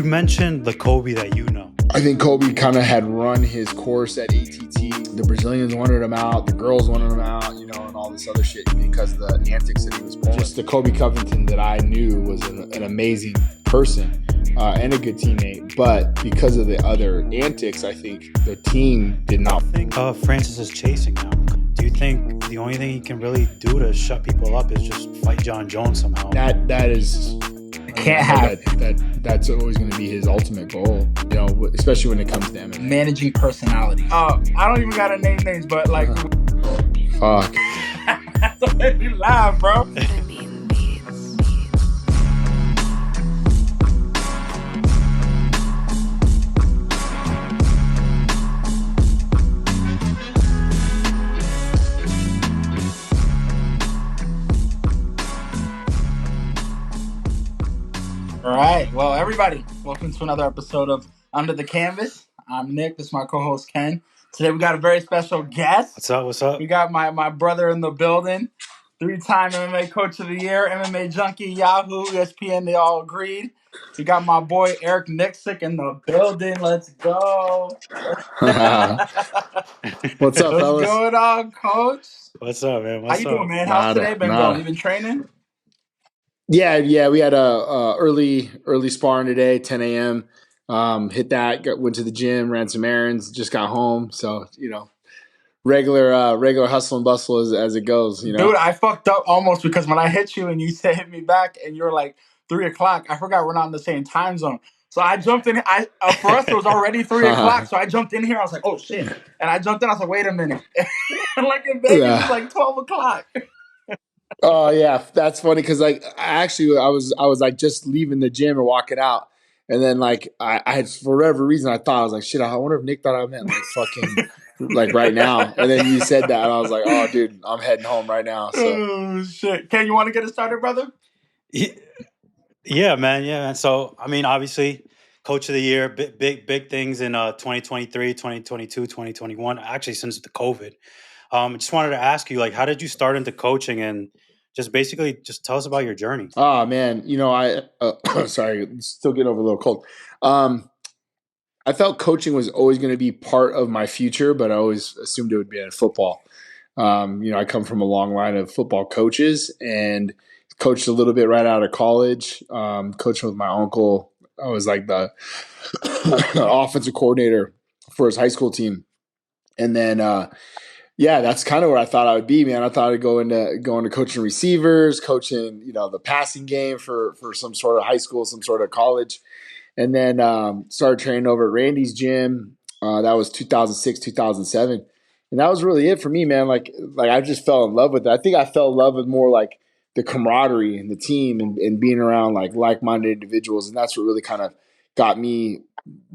mentioned the Kobe that you know. I think Kobe kind of had run his course at ATT. The Brazilians wanted him out, the girls wanted him out, and all this other shit because of the antics that he was pulling. Just the Kobe Covington that I knew was an amazing person and a good teammate, but because of the other antics, I think the team did not. I think Francis is chasing now. Do you think the only thing he can really do to shut people up is just fight John Jones somehow? That is. Can't have that's always going to be his ultimate goal, especially when it comes to MMA. Managing personality. I don't even gotta name names, but like, fuck. That's made me laugh, bro. All right, well, everybody, welcome to another episode of Under the Canvas. I'm Nick. This is my co-host Ken. Today we got a very special guest. What's up? We got my brother in the building, 3-time MMA Coach of the Year, MMA Junkie, Yahoo, ESPN. They all agreed. We got my boy Eric Nicksick in the building. Let's go. What's up, fellas? What's going on, Coach? What's up, man? How you doing, man? How's today been going? You been training? Yeah. We had a early sparring today, 10 a.m. Hit that, went to the gym, ran some errands, just got home. So, regular hustle and bustle as it goes, Dude, I fucked up almost because when I hit you and you said hit me back and you were like 3 o'clock, I forgot we're not in the same time zone. So I jumped in. For us, it was already 3 o'clock. So I jumped in here. I was like, oh, shit. And I jumped in. I was like, wait a minute. And like in Vegas, it's like 12 o'clock. Oh, yeah. That's funny because I was like just leaving the gym and walking out. And then like I had, for whatever reason, I thought, I was like, shit, I wonder if Nick thought I meant like fucking like right now. And then you said that and I was like, oh, dude, I'm heading home right now. So. Oh, shit. Ken, you want to get it started, brother? Yeah, man. So, I mean, obviously, Coach of the Year, big things in 2023, 2022, 2021, actually since the COVID. I just wanted to ask you, like, how did you start into coaching and just tell us about your journey? Oh, man. Sorry, still getting over a little cold. I felt coaching was always going to be part of my future, but I always assumed it would be in football. I come from a long line of football coaches and coached a little bit right out of college. Coached with my uncle. I was like the offensive coordinator for his high school team. And then, that's kind of where I thought I would be, man. I thought I'd go into coaching receivers, coaching, the passing game for some sort of high school, some sort of college. And then started training over at Randy's gym. That was 2006, 2007. And that was really it for me, man. Like I just fell in love with it. I think I fell in love with more like the camaraderie and the team and being around like-minded individuals. And that's what really kind of got me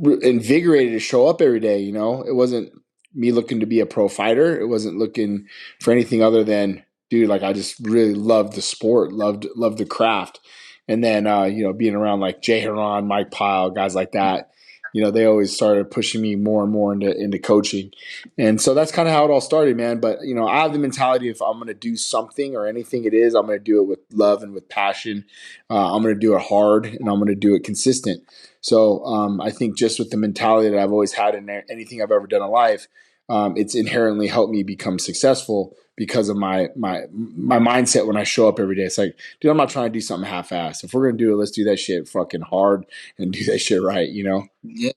invigorated to show up every day. It wasn't me looking to be a pro fighter. It wasn't looking for anything other than, dude, like I just really loved the sport, loved the craft. And then, being around like Jay Heron, Mike Pyle, guys like that, they always started pushing me more and more into coaching. And so that's kind of how it all started, man. But, I have the mentality if I'm going to do something or anything it is, I'm going to do it with love and with passion. I'm going to do it hard and I'm going to do it consistent. So I think just with the mentality that I've always had in anything I've ever done in life, it's inherently helped me become successful because of my mindset when I show up every day. It's like, dude, I'm not trying to do something half-assed. If we're going to do it, let's do that shit fucking hard and do that shit right, Yeah.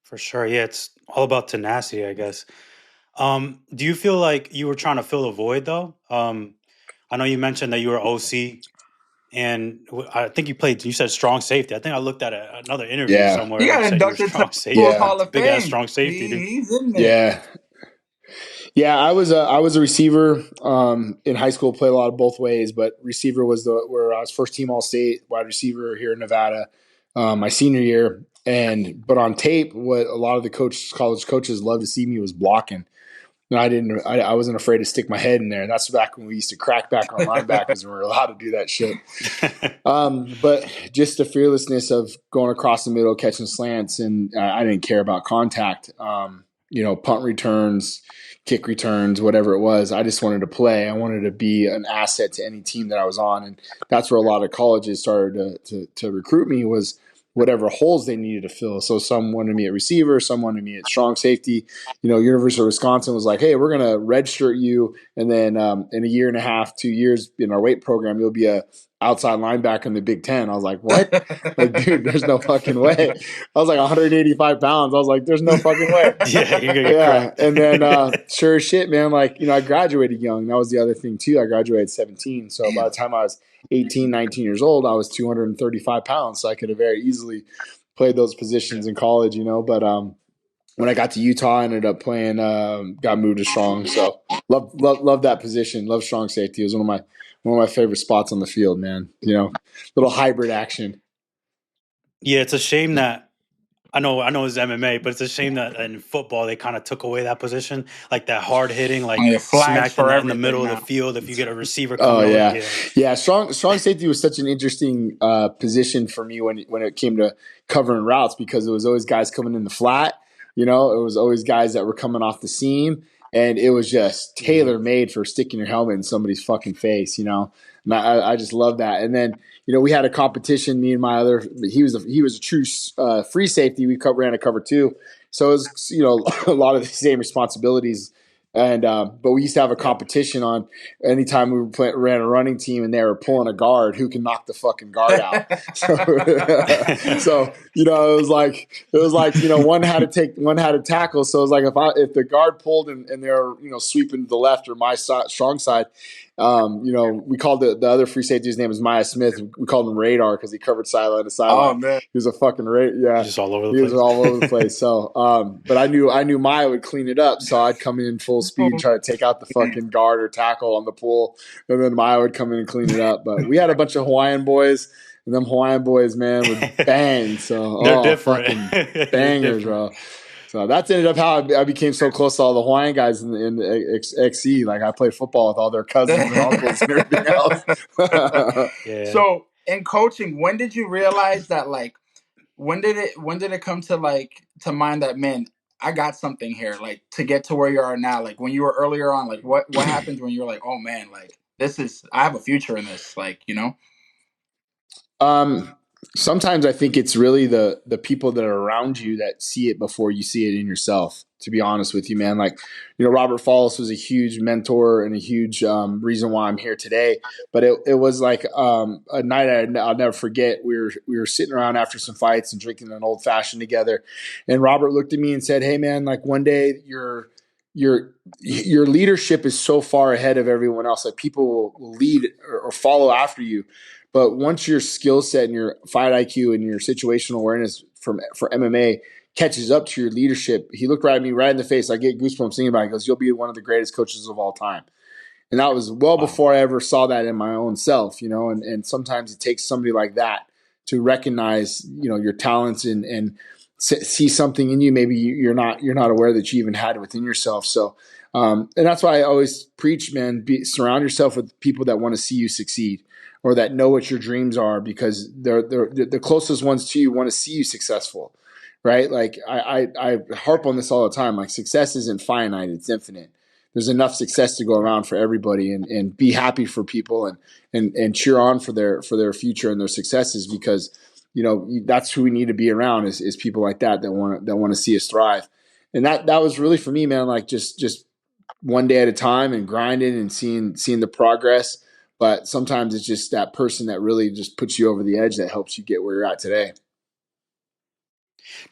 For sure. Yeah, it's all about tenacity, I guess. Do you feel like you were trying to fill a void, though? I know you mentioned that you were OC, and I think you said strong safety. I think I looked at another interview somewhere. You got inducted to the Hall of Fame. Big-ass strong safety, dude. He's in there. Yeah, I was a receiver in high school. Played a lot of both ways, but receiver was where I was first team All State wide receiver here in Nevada, my senior year. But on tape, what a lot of the college coaches loved to see me was blocking. And I wasn't afraid to stick my head in there. And that's back when we used to crack back on linebackers and we were allowed to do that shit. But just the fearlessness of going across the middle, catching slants, and I didn't care about contact. Punt returns, kick returns, whatever it was. I just wanted to play. I wanted to be an asset to any team that I was on. And that's where a lot of colleges started to recruit me was, whatever holes they needed to fill. So some wanted me at receiver, some wanted me at strong safety. University of Wisconsin was like, hey, we're going to redshirt you. And then in a year and a half, 2 years in our weight program, you'll be a outside linebacker in the Big Ten. I was like, what? Like, dude, there's no fucking way. I was like 185 pounds. I was like, there's no fucking way. Yeah, you're gonna get cracked. And then sure as shit, man, like, I graduated young. That was the other thing too. I graduated at 17. So by the time I was 18, 19 years old, I was 235 pounds. So I could have very easily played those positions in college, but when I got to Utah, I ended up playing, got moved to strong. So love that position. Love strong safety. It was one of my favorite spots on the field, man. Little hybrid action. Yeah, it's a shame that I know it's MMA, but it's a shame that in football they kind of took away that position, like that hard hitting, like smacked in the middle of the field. If you get a receiver coming over, yeah. Strong safety was such an interesting position for me when it came to covering routes, because it was always guys coming in the flat. It was always guys that were coming off the seam, and it was just tailor made for sticking your helmet in somebody's fucking face. And I just love that. And then we had a competition. Me and my other, he was a true free safety. We ran a cover 2, so it was a lot of the same responsibilities. And but we used to have a competition on anytime we ran a running team and they were pulling a guard, who can knock the fucking guard out. So it was like one had to tackle. So it was like if the guard pulled and they were sweeping to the left or my strong side. We called the other free safety, his name was Maya Smith. We called him Radar because he covered sideline to sideline. Oh man, he was a fucking yeah, just all over the place. He was all over the place. So, but I knew Maya would clean it up, so I'd come in full speed and try to take out the fucking guard or tackle on the pull, and then Maya would come in and clean it up. But we had a bunch of Hawaiian boys, and them Hawaiian boys, man, would bang. So they're different, fucking bangers, bro. So that's ended up how I became so close to all the Hawaiian guys in the XC. Like I played football with all their cousins and uncles and everything else. Yeah. So in coaching, when did you realize that? Like, when did it come to mind that, man, I got something here, like to get to where you are now? Like when you were earlier on, like what happened when you were like, oh man, like I have a future in this, Sometimes I think it's really the people that are around you that see it before you see it in yourself, to be honest with you, man. Like, Robert Fallis was a huge mentor and a huge reason why I'm here today. But it was like a night I'll never forget. We were sitting around after some fights and drinking an old fashioned together. And Robert looked at me and said, hey man, like one day your leadership is so far ahead of everyone else. Like people will lead or follow after you. But once your skill set and your fight IQ and your situational awareness for MMA catches up to your leadership, he looked right at me right in the face. I get goosebumps thinking about it. He goes, you'll be one of the greatest coaches of all time. And that was before I ever saw that in my own self, and sometimes it takes somebody like that to recognize, your talents and see something in you. Maybe you're not aware that you even had it within yourself. So, and that's why I always preach, man, surround yourself with people that want to see you succeed, or that know what your dreams are, because they're the closest ones to you want to see you successful, right? Like I harp on this all the time. Like success isn't finite; it's infinite. There's enough success to go around for everybody, and be happy for people and cheer on for their future and their successes, because that's who we need to be around is people like that want to see us thrive. And that was really for me, man. Like just one day at a time and grinding and seeing the progress. But sometimes it's just that person that really just puts you over the edge that helps you get where you're at today.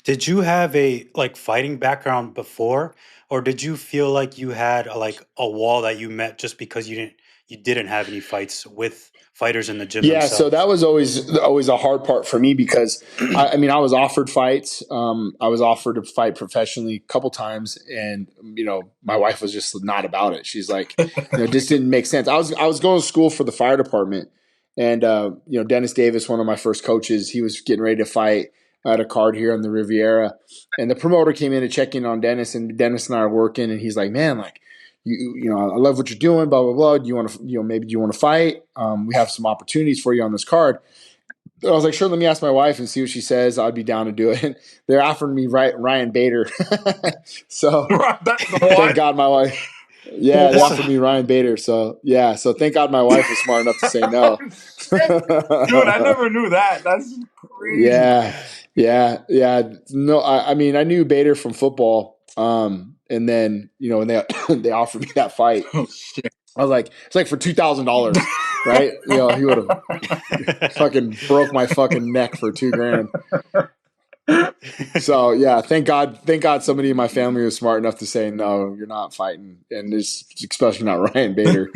Did you have a fighting background before, or did you feel like you had a wall that you met just because you didn't have any fights with fighters in the gym themselves? So that was always a hard part for me, because I was offered fights. I was offered to fight professionally a couple times, and my wife was just not about it. She's like, it just didn't make sense. I was going to school for the fire department, and Dennis Davis, one of my first coaches, he was getting ready to fight. I had a card here on the Riviera, and the promoter came in to check in on Dennis, and Dennis and I are working, and he's like, man, like, I love what you're doing, blah, blah, blah. Do you want to, maybe do you want to fight? We have some opportunities for you on this card. I was like, sure, let me ask my wife and see what she says. I'd be down to do it. They're offering me Ryan Bader. So thank God my wife. Yeah, they offered me Ryan Bader. So thank God my wife was smart enough to say no. Dude, I never knew that. That's crazy. Yeah. No, I mean, I knew Bader from football. And then, when they offered me that fight, Oh shit. I was like, it's like for $2,000, right? He would have fucking broke my fucking neck for $2,000. So yeah, thank God somebody in my family was smart enough to say, no, you're not fighting. And especially not Ryan Bader.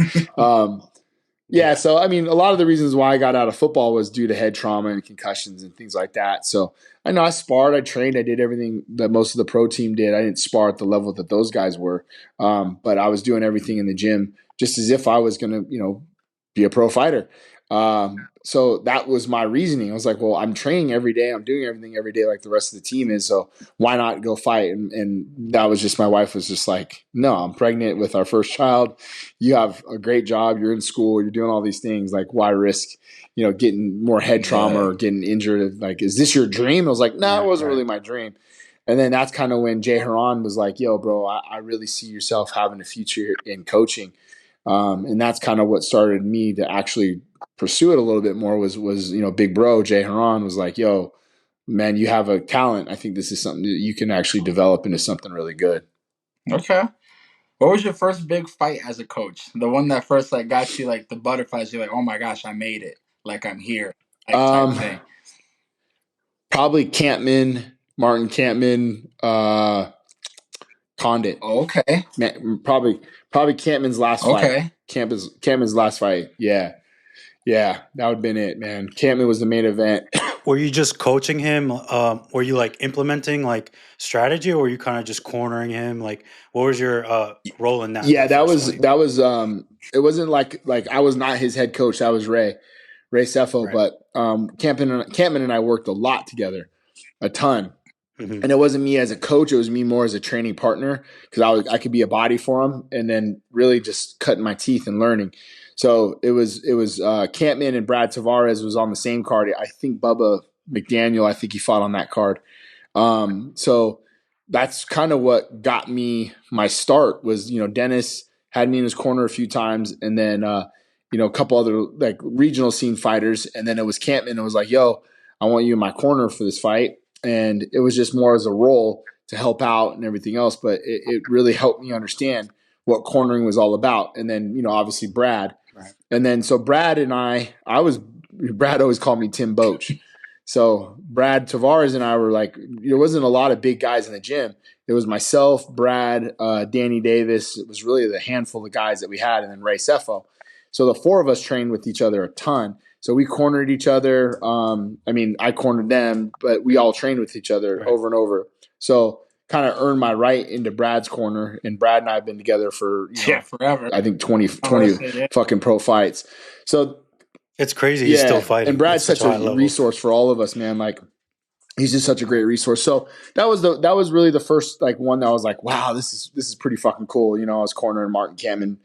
Yeah, so I mean, a lot of the reasons why I got out of football was due to head trauma and concussions and things like that. So I know I sparred, I trained, I did everything that most of the pro team did. I didn't spar at the level that those guys were, but I was doing everything in the gym just as if I was going to, be a pro fighter. So that was my reasoning. I was like, well, I'm training every day. I'm doing everything every day like the rest of the team is. So why not go fight? And that was just, my wife was just like, no, I'm pregnant with our first child. You have a great job. You're in school. You're doing all these things. Like, why risk, getting more head trauma or getting injured? Like, is this your dream? I was like, no, it wasn't really my dream. And then that's kind of when Jay Haran was like, yo, bro, I really see yourself having a future in coaching. And that's kind of what started me to actually pursue it a little bit more was big bro, Jay Haran was like, yo, man, you have a talent. I think this is something that you can actually develop into something really good. Okay. What was your first big fight as a coach? The one that first got you the butterflies. You're like, oh my gosh, I made it. Like, I'm here. Type thing. Probably Martin Campman, Condit. Oh, okay. Man, probably Campman's last fight. Campman's last fight. Yeah, that would have been it, man. Campman was the main event. Were you just coaching him? Were you implementing strategy, or were you kind of just cornering him? What was your role in that? Yeah, that was it wasn't like I was not his head coach. That was Ray Cepho. Right. But Campman and I worked a lot together, a ton. Mm-hmm. And it wasn't me as a coach; it was me more as a training partner, because I could be a body for him, and then really just cutting my teeth and learning. So it was Campman and Brad Tavares was on the same card. I think Bubba McDaniel, he fought on that card. So that's kind of what got me my start was, Dennis had me in his corner a few times, and then, a couple other regional scene fighters. And then it was Campman. It was like, yo, I want you in my corner for this fight. And it was just more as a role to help out and everything else. But it really helped me understand what cornering was all about. And then, obviously Brad. Right. And then so Brad and Brad always called me Tim Boach. So Brad Tavares and I were there wasn't a lot of big guys in the gym. It was myself, Brad, Danny Davis. It was really the handful of guys that we had, and then Ray Cepho. So the four of us trained with each other a ton. So we cornered each other. I cornered them, but we all trained with each other over and over. So kind of earned my right into Brad's corner. And Brad and I have been together for forever. I think 20 fucking pro fights. So it's crazy. He's still fighting. And Brad's such a resource for all of us, man. He's just such a great resource. So that was really the first one that I was like, wow, this is pretty fucking cool. I was cornering Martin Campman,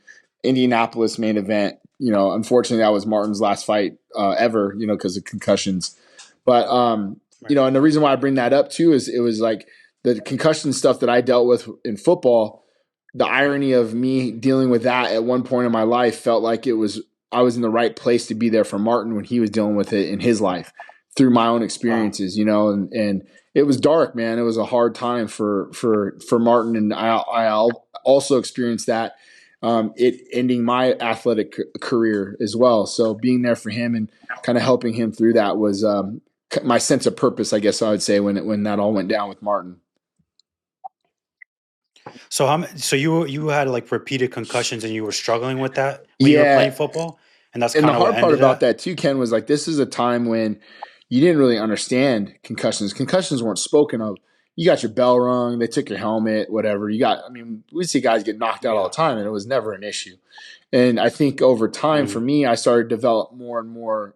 Indianapolis main event. Unfortunately that was Martin's last fight ever, because of concussions. But and the reason why I bring that up too is it was the concussion stuff that I dealt with in football. The irony of me dealing with that at one point in my life felt like I was in the right place to be there for Martin when he was dealing with it in his life through my own experiences, and it was dark, man. It was a hard time for Martin. And I also experienced that, it ending my athletic career as well. So being there for him and kind of helping him through that was, my sense of purpose, I guess I would say, when that all went down with Martin. So you had repeated concussions and you were struggling with that when you were playing football? And that's kind of the hard part about that too, Ken, was this is a time when you didn't really understand concussions. Concussions weren't spoken of. You got your bell rung, they took your helmet, whatever. We see guys get knocked out all the time, and it was never an issue. And I think over time, for me, I started to develop more and more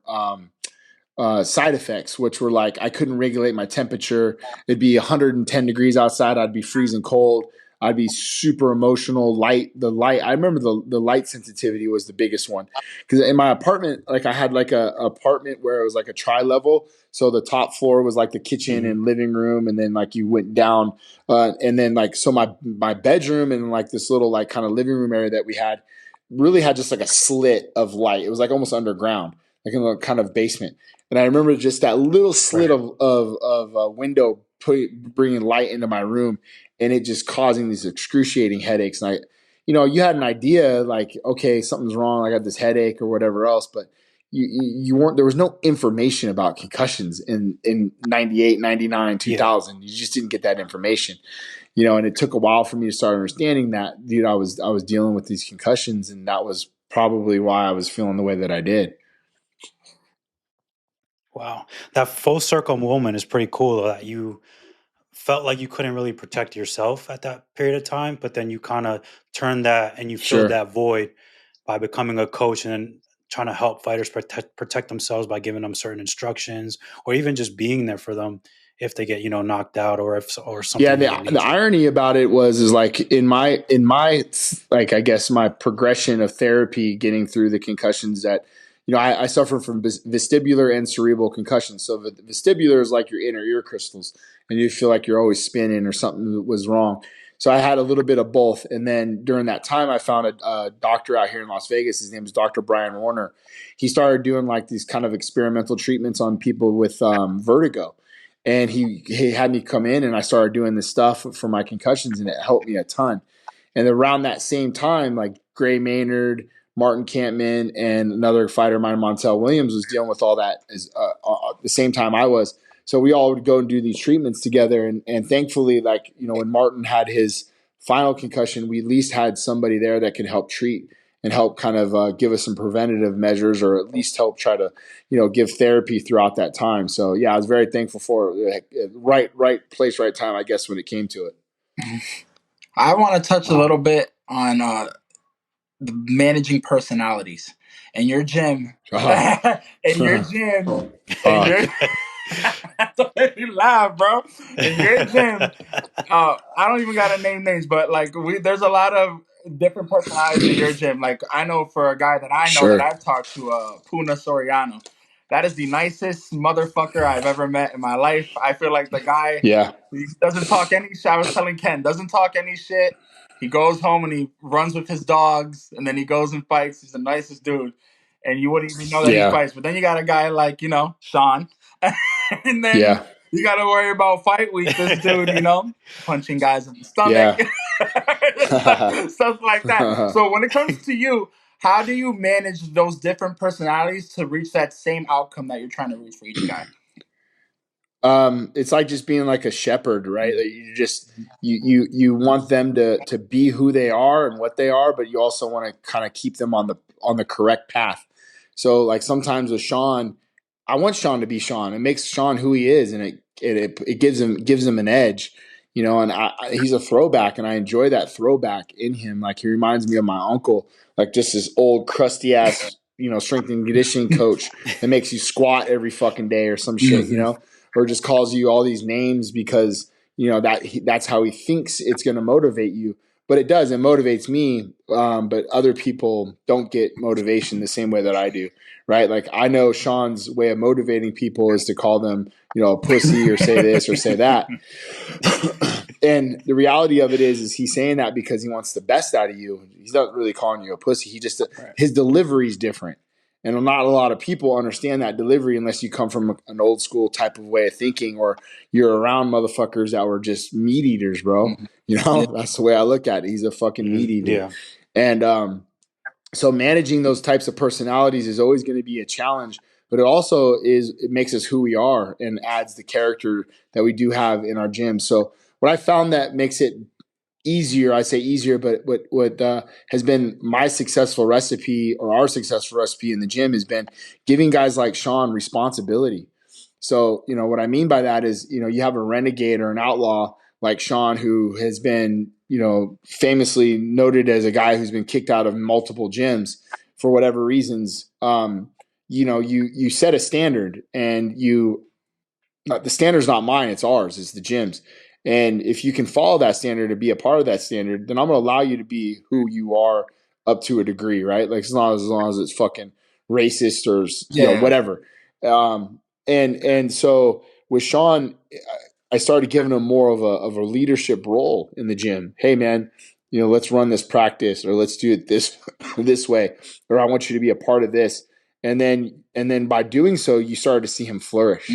side effects, which were I couldn't regulate my temperature. It'd be 110 degrees outside. I'd be freezing cold. I'd be super emotional. I remember the light sensitivity was the biggest one, because in my apartment, I had a apartment where it was a tri-level. So the top floor was the kitchen and living room. And then you went down, and then so my bedroom and this little kind of living room area that we had really had just a slit of light. It was almost underground. like in a kind of basement. And I remember just that little slit of a window bringing light into my room, and it just causing these excruciating headaches. And you had an idea like, okay, something's wrong. I got this headache or whatever else, but you weren't, there was no information about concussions in 98, 99, 2000. You just didn't get that information, and it took a while for me to start understanding that, dude, I was dealing with these concussions, and that was probably why I was feeling the way that I did. Wow. That full circle moment is pretty cool, that you felt like you couldn't really protect yourself at that period of time, but then you kind of turned that and you filled that void by becoming a coach and then trying to help fighters protect themselves by giving them certain instructions, or even just being there for them if they get, knocked out, or something. Yeah, the irony about it is like in my like, I guess, my progression of therapy, getting through the concussions that, I suffer from vestibular and cerebral concussions. So the vestibular is like your inner ear crystals, and you feel like you're always spinning or something was wrong. So I had a little bit of both. And then during that time, I found a doctor out here in Las Vegas. His name is Dr. Brian Warner. He started doing like these kind of experimental treatments on people with vertigo. And he had me come in, and I started doing this stuff for my concussions, and it helped me a ton. And around that same time, like Gray Maynard, Martin Campman, and another fighter of mine, Montel Williams, was dealing with all that at the same time I was. So we all would go and do these treatments together. And thankfully, like, when Martin had his final concussion, we at least had somebody there that could help treat and help kind of give us some preventative measures, or at least help try to, give therapy throughout that time. So yeah, I was very thankful for it. Right place, right time, I guess, when it came to it. I want to touch a little bit on the managing personalities in your gym. In your gym. Don't let me laugh, bro. In your gym, I don't even gotta name names, but like there's a lot of different personalities in your gym. Like, I know for a guy that I know that I've talked to, Puna Soriano. That is the nicest motherfucker I've ever met in my life. I feel like the guy, he doesn't talk any shit. I was telling Ken, doesn't talk any shit. He goes home and he runs with his dogs, and then he goes and fights. He's the nicest dude, and you wouldn't even know that he fights. But then you got a guy like, Sean, and then you got to worry about fight week. This dude, punching guys in the stomach, stuff like that. So when it comes to you, how do you manage those different personalities to reach that same outcome that you're trying to reach for each guy? It's like just being like a shepherd, right? Like you want them to be who they are and what they are, but you also want to kind of keep them on the correct path. So like sometimes with Sean, I want Sean to be Sean. It makes Sean who he is, and it gives him an edge, and he's a throwback, and I enjoy that throwback in him. Like, he reminds me of my uncle, like just this old crusty ass, strength and conditioning coach that makes you squat every fucking day or some shit, or just calls you all these names because, that's how he thinks it's going to motivate you. But it does. It motivates me. But other people don't get motivation the same way that I do, right? Like, I know Sean's way of motivating people is to call them, a pussy, or say this or say that. And the reality of it is he's saying that because he wants the best out of you. He's not really calling you a pussy. He just, his delivery is different. And not a lot of people understand that delivery unless you come from an old school type of way of thinking, or you're around motherfuckers that were just meat eaters, bro. That's the way I look at it. He's a fucking meat eater. Yeah. And so managing those types of personalities is always going to be a challenge, but it makes us who we are and adds the character that we do have in our gym. So what I found that makes it easier, I say easier, but what has been my successful recipe, or our successful recipe in the gym, has been giving guys like Sean responsibility. So, what I mean by that is, you have a renegade or an outlaw like Sean, who has been, famously noted as a guy who's been kicked out of multiple gyms for whatever reasons. You set a standard, and the standard's not mine, it's ours, it's the gym's. And if you can follow that standard and be a part of that standard, then I'm going to allow you to be who you are up to a degree, right? Like, as long as it's fucking racist or whatever. And so with Sean, I started giving him more of a leadership role in the gym. Hey man, let's run this practice, or let's do it this way, or I want you to be a part of this. and then by doing so, you started to see him flourish,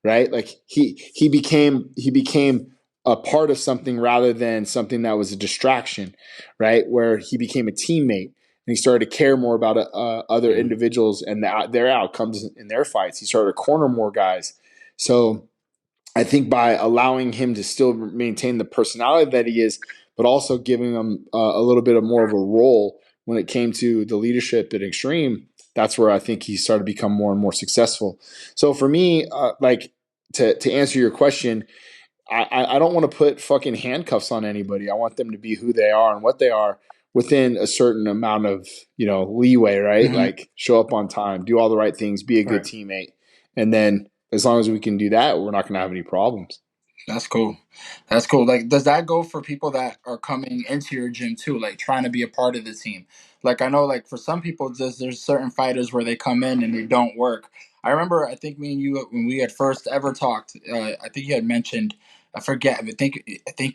right? Like he became a part of something rather than something that was a distraction, right? Where he became a teammate and he started to care more about other individuals and their outcomes in their fights. He started to corner more guys. So I think by allowing him to still maintain the personality that he is, but also giving him a little bit of more of a role when it came to the leadership at Extreme, that's where I think he started to become more and more successful. So for me, like to answer your question, I don't want to put fucking handcuffs on anybody. I want them to be who they are and what they are within a certain amount of, leeway, right? Like show up on time, do all the right things, be a good teammate. And then as long as we can do that, we're not going to have any problems. That's cool. That's cool. Like, does that go for people that are coming into your gym too, like trying to be a part of the team? Like, I know, like for some people, there's certain fighters where they come in and they don't work. I remember, I think me and you, when we had first ever talked, I think you had mentioned, I forget, I think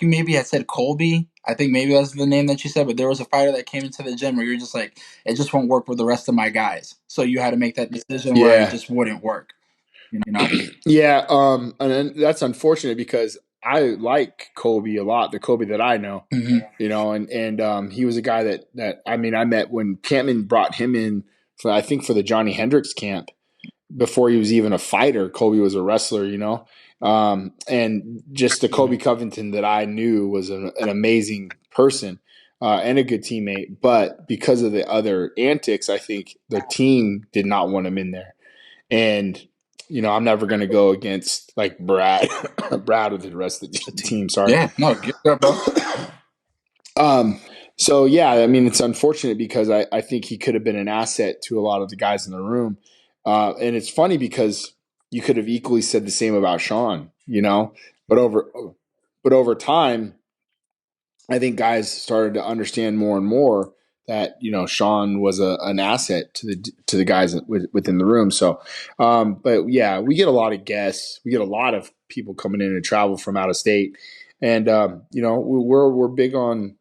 you maybe had said Colby. I think maybe that's the name that you said, but there was a fighter that came into the gym where you're just like, it just won't work with the rest of my guys. So you had to make that decision where it just wouldn't work. Yeah, and that's unfortunate because I like Kobe a lot, the Kobe that I know, and he was a guy that I met when Campman brought him in for the Johnny Hendricks camp before he was even a fighter. Kobe was a wrestler, and just the Kobe Covington that I knew was an amazing person and a good teammate, but because of the other antics, I think the team did not want him in there. And I'm never going to go against like Brad with the rest of the team. Sorry. Yeah, no, get up, bro. So yeah, it's unfortunate because I think he could have been an asset to a lot of the guys in the room. And it's funny because you could have equally said the same about Sean, but over time, I think guys started to understand more and more that Sean was an asset to the guys within the room. So, but yeah, we get a lot of guests. We get a lot of people coming in and travel from out of state, and we're big on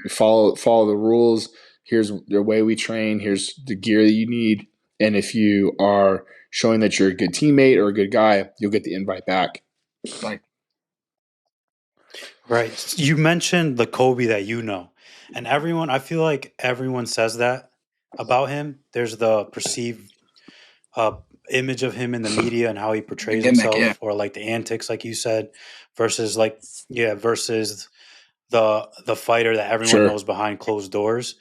follow the rules. Here's the way we train. Here's the gear that you need, and if you are showing that you're a good teammate or a good guy, you'll get the invite back. Right. You mentioned the Kobe that you know, and I feel like everyone says that about him. There's the perceived image of him in the media and how he portrays himself, or like the antics, like you said, versus versus the fighter that everyone knows behind closed doors.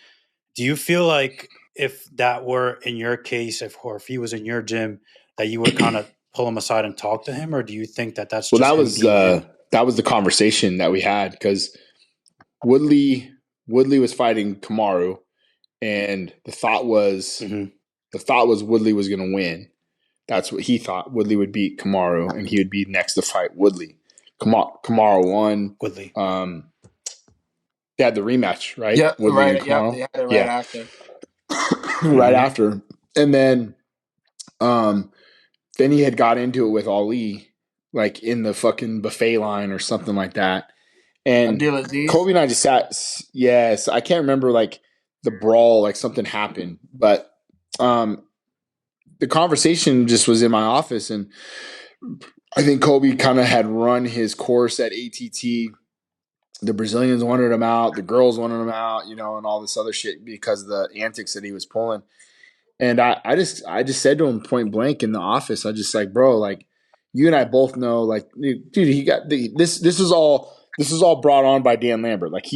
Do you feel like if that were in your case, if he was in your gym, that you would kind of pull him aside and talk to him, or do you think that that's just that was the conversation that we had because Woodley was fighting Kamaru, and the thought was Woodley was going to win. That's what he thought. Woodley would beat Kamaru, and he would be next to fight Woodley. Kamaru won. Woodley. They had the rematch, right? Yeah, Woodley right. and Kamaru. They had it after. Right after, and then he had got into it with Ali, like in the fucking buffet line or something like that. And Kobe and I just sat. Yes, I can't remember like the brawl, like something happened, but the conversation just was in my office, and I think Kobe kind of had run his course at ATT. The Brazilians wanted him out, the girls wanted him out, and all this other shit because of the antics that he was pulling. And I just said to him point blank in the office, I just like, bro, like you and I both know, like, dude, he got this is all brought on by Dan Lambert. Like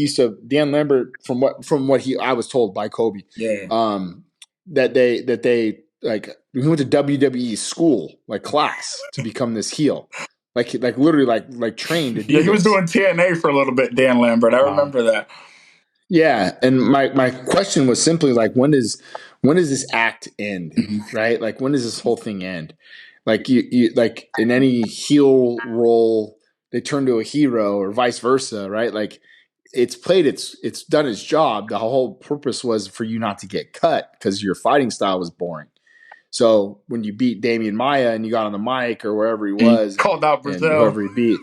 Dan Lambert, from what I was told by Kobe, that they like he went to WWE school, like class, to become this heel. Like literally like trained to do he was doing TNA for a little bit, Dan Lambert. I remember that. Yeah, and my question was simply like, when does this act end, right? Like, when does this whole thing end? Like you like in any heel role, they turn to a hero or vice versa, right? Like it's done its job. The whole purpose was for you not to get cut because your fighting style was boring. So when you beat Damian Maia and you got on the mic or wherever he was, called out Brazil, and whoever he beat,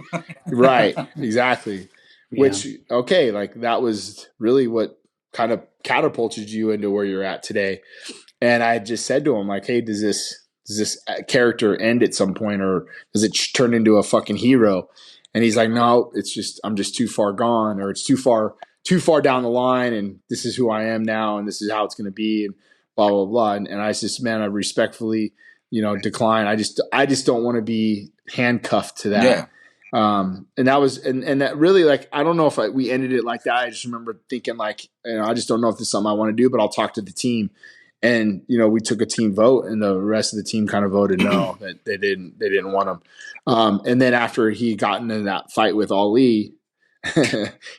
right? Exactly. Yeah. Which like that was really what kind of catapulted you into where you're at today. And I just said to him, like, hey, does this character end at some point, or does it turn into a fucking hero? And he's like, no, it's just, I'm just too far gone, or it's too far down the line, and this is who I am now, and this is how it's going to be, and blah, blah, blah. And I just, man, I respectfully, decline. I just don't want to be handcuffed to that. Yeah. And that was, and that really, like, I don't know if we ended it like that. I just remember thinking, like, I just don't know if this is something I want to do, but I'll talk to the team. And, we took a team vote, and the rest of the team kind of voted no, that they didn't want him. And then after he got into that fight with Ali,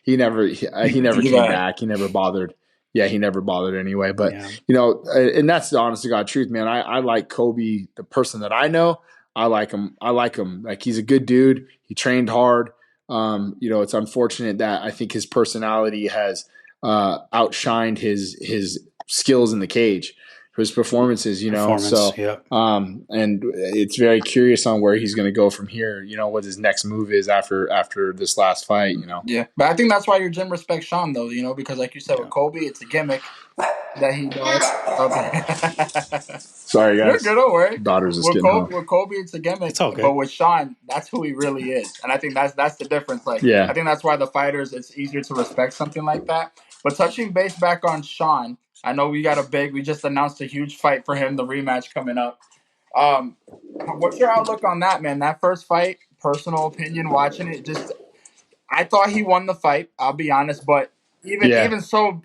he never came back. He never bothered. Yeah, he never bothered anyway. But, and that's the honest to God truth, man. I like Kobe, the person that I know. I like him. Like, he's a good dude. He trained hard. It's unfortunate that I think his personality has outshined his skills in the cage, for his performances, So, and it's very curious on where he's going to go from here, what his next move is after this last fight, Yeah. But I think that's why your gym respects Sean, though, because like you said, with Kobe, it's a gimmick that he does. Okay. Sorry, guys. You're good, don't worry. Daughter's just getting home. With Kobe, it's a gimmick. It's okay. But with Sean, that's who he really is. And I think that's the difference. Like, I think that's why the fighters, it's easier to respect something like that. But touching base back on Sean, I know we just announced a huge fight for him, the rematch coming up. What's your outlook on that, man? That first fight, personal opinion, watching it, I thought he won the fight, I'll be honest, but even so,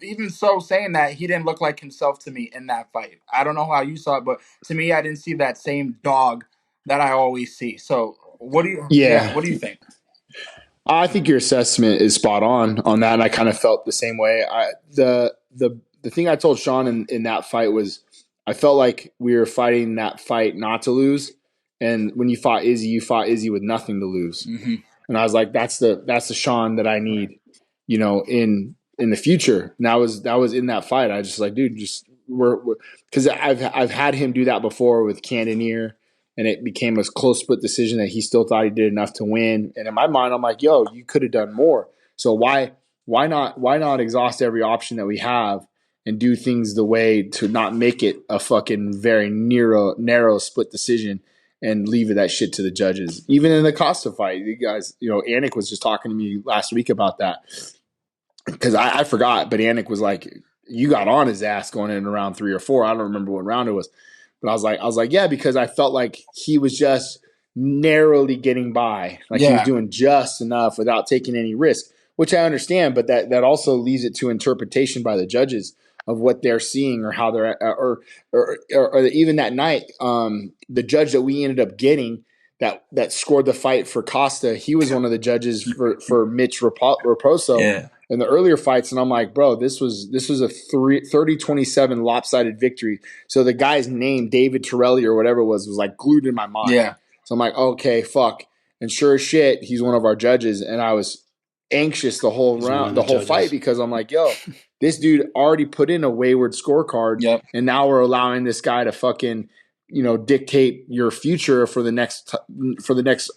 saying that, he didn't look like himself to me in that fight. I don't know how you saw it, but to me, I didn't see that same dog that I always see. So what do you think? I think your assessment is spot on that, and I kind of felt the same way. The thing I told Sean in that fight was, I felt like we were fighting that fight not to lose, and when you fought Izzy with nothing to lose. Mm-hmm. And I was like, that's the Sean that I need, in the future. And that was in that fight. I just like, dude, we're because I've had him do that before with Cannonier, and it became a close split decision that he still thought he did enough to win. And in my mind, I'm like, yo, you could have done more. So why not exhaust every option that we have and do things the way to not make it a fucking very narrow split decision and leave that shit to the judges. Even in the Costa fight, you guys, Anik was just talking to me last week about that, because I forgot, but Anik was like, you got on his ass going in round 3 or 4. I don't remember what round it was, but I was like, yeah, because I felt like he was just narrowly getting by, like he was doing just enough without taking any risk, which I understand, but that also leaves it to interpretation by the judges of what they're seeing, or how they're, or even that night, the judge that we ended up getting that scored the fight for Costa, he was one of the judges for Mitch Raposo in the earlier fights. And I'm like, bro, this was a 30-27 lopsided victory. So the guy's name, David Torelli or whatever it was like glued in my mind. Yeah. So I'm like, okay, fuck. And sure as shit, he's one of our judges. And I was anxious the whole fight, because I'm like, yo, this dude already put in a wayward scorecard, and now we're allowing this guy to fucking, dictate your future for the next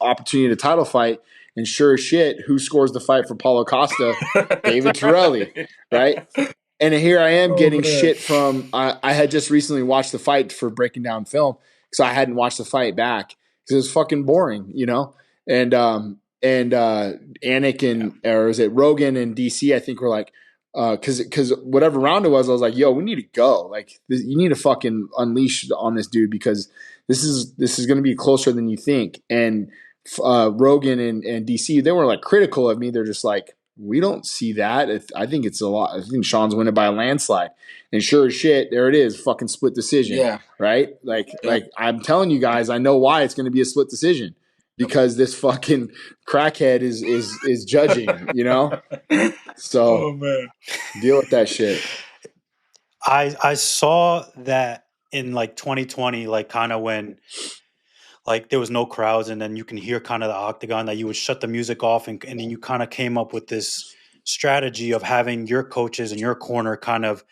opportunity to title fight. And sure as shit, who scores the fight for Paulo Costa? David Torelli, right? And here I am getting shit from. I had just recently watched the fight for Breaking Down Film, so I hadn't watched the fight back because it was fucking boring, And Anik or is it Rogan and DC? I think were like, because whatever round it was, I was like, yo, we need to go. Like, you need to fucking unleash on this dude, because this is going to be closer than you think. And Rogan and DC, they were like critical of me. They're just like, we don't see that. I think it's a lot. I think Sean's winning by a landslide. And sure as shit, there it is, fucking split decision. Yeah. Right? Like I'm telling you guys, I know why it's going to be a split decision. Because this fucking crackhead is judging, So deal with that shit. I saw that in like 2020, like kind of when like there was no crowds, and then you can hear kind of the octagon, that you would shut the music off, and then you kind of came up with this strategy of having your coaches in your corner kind of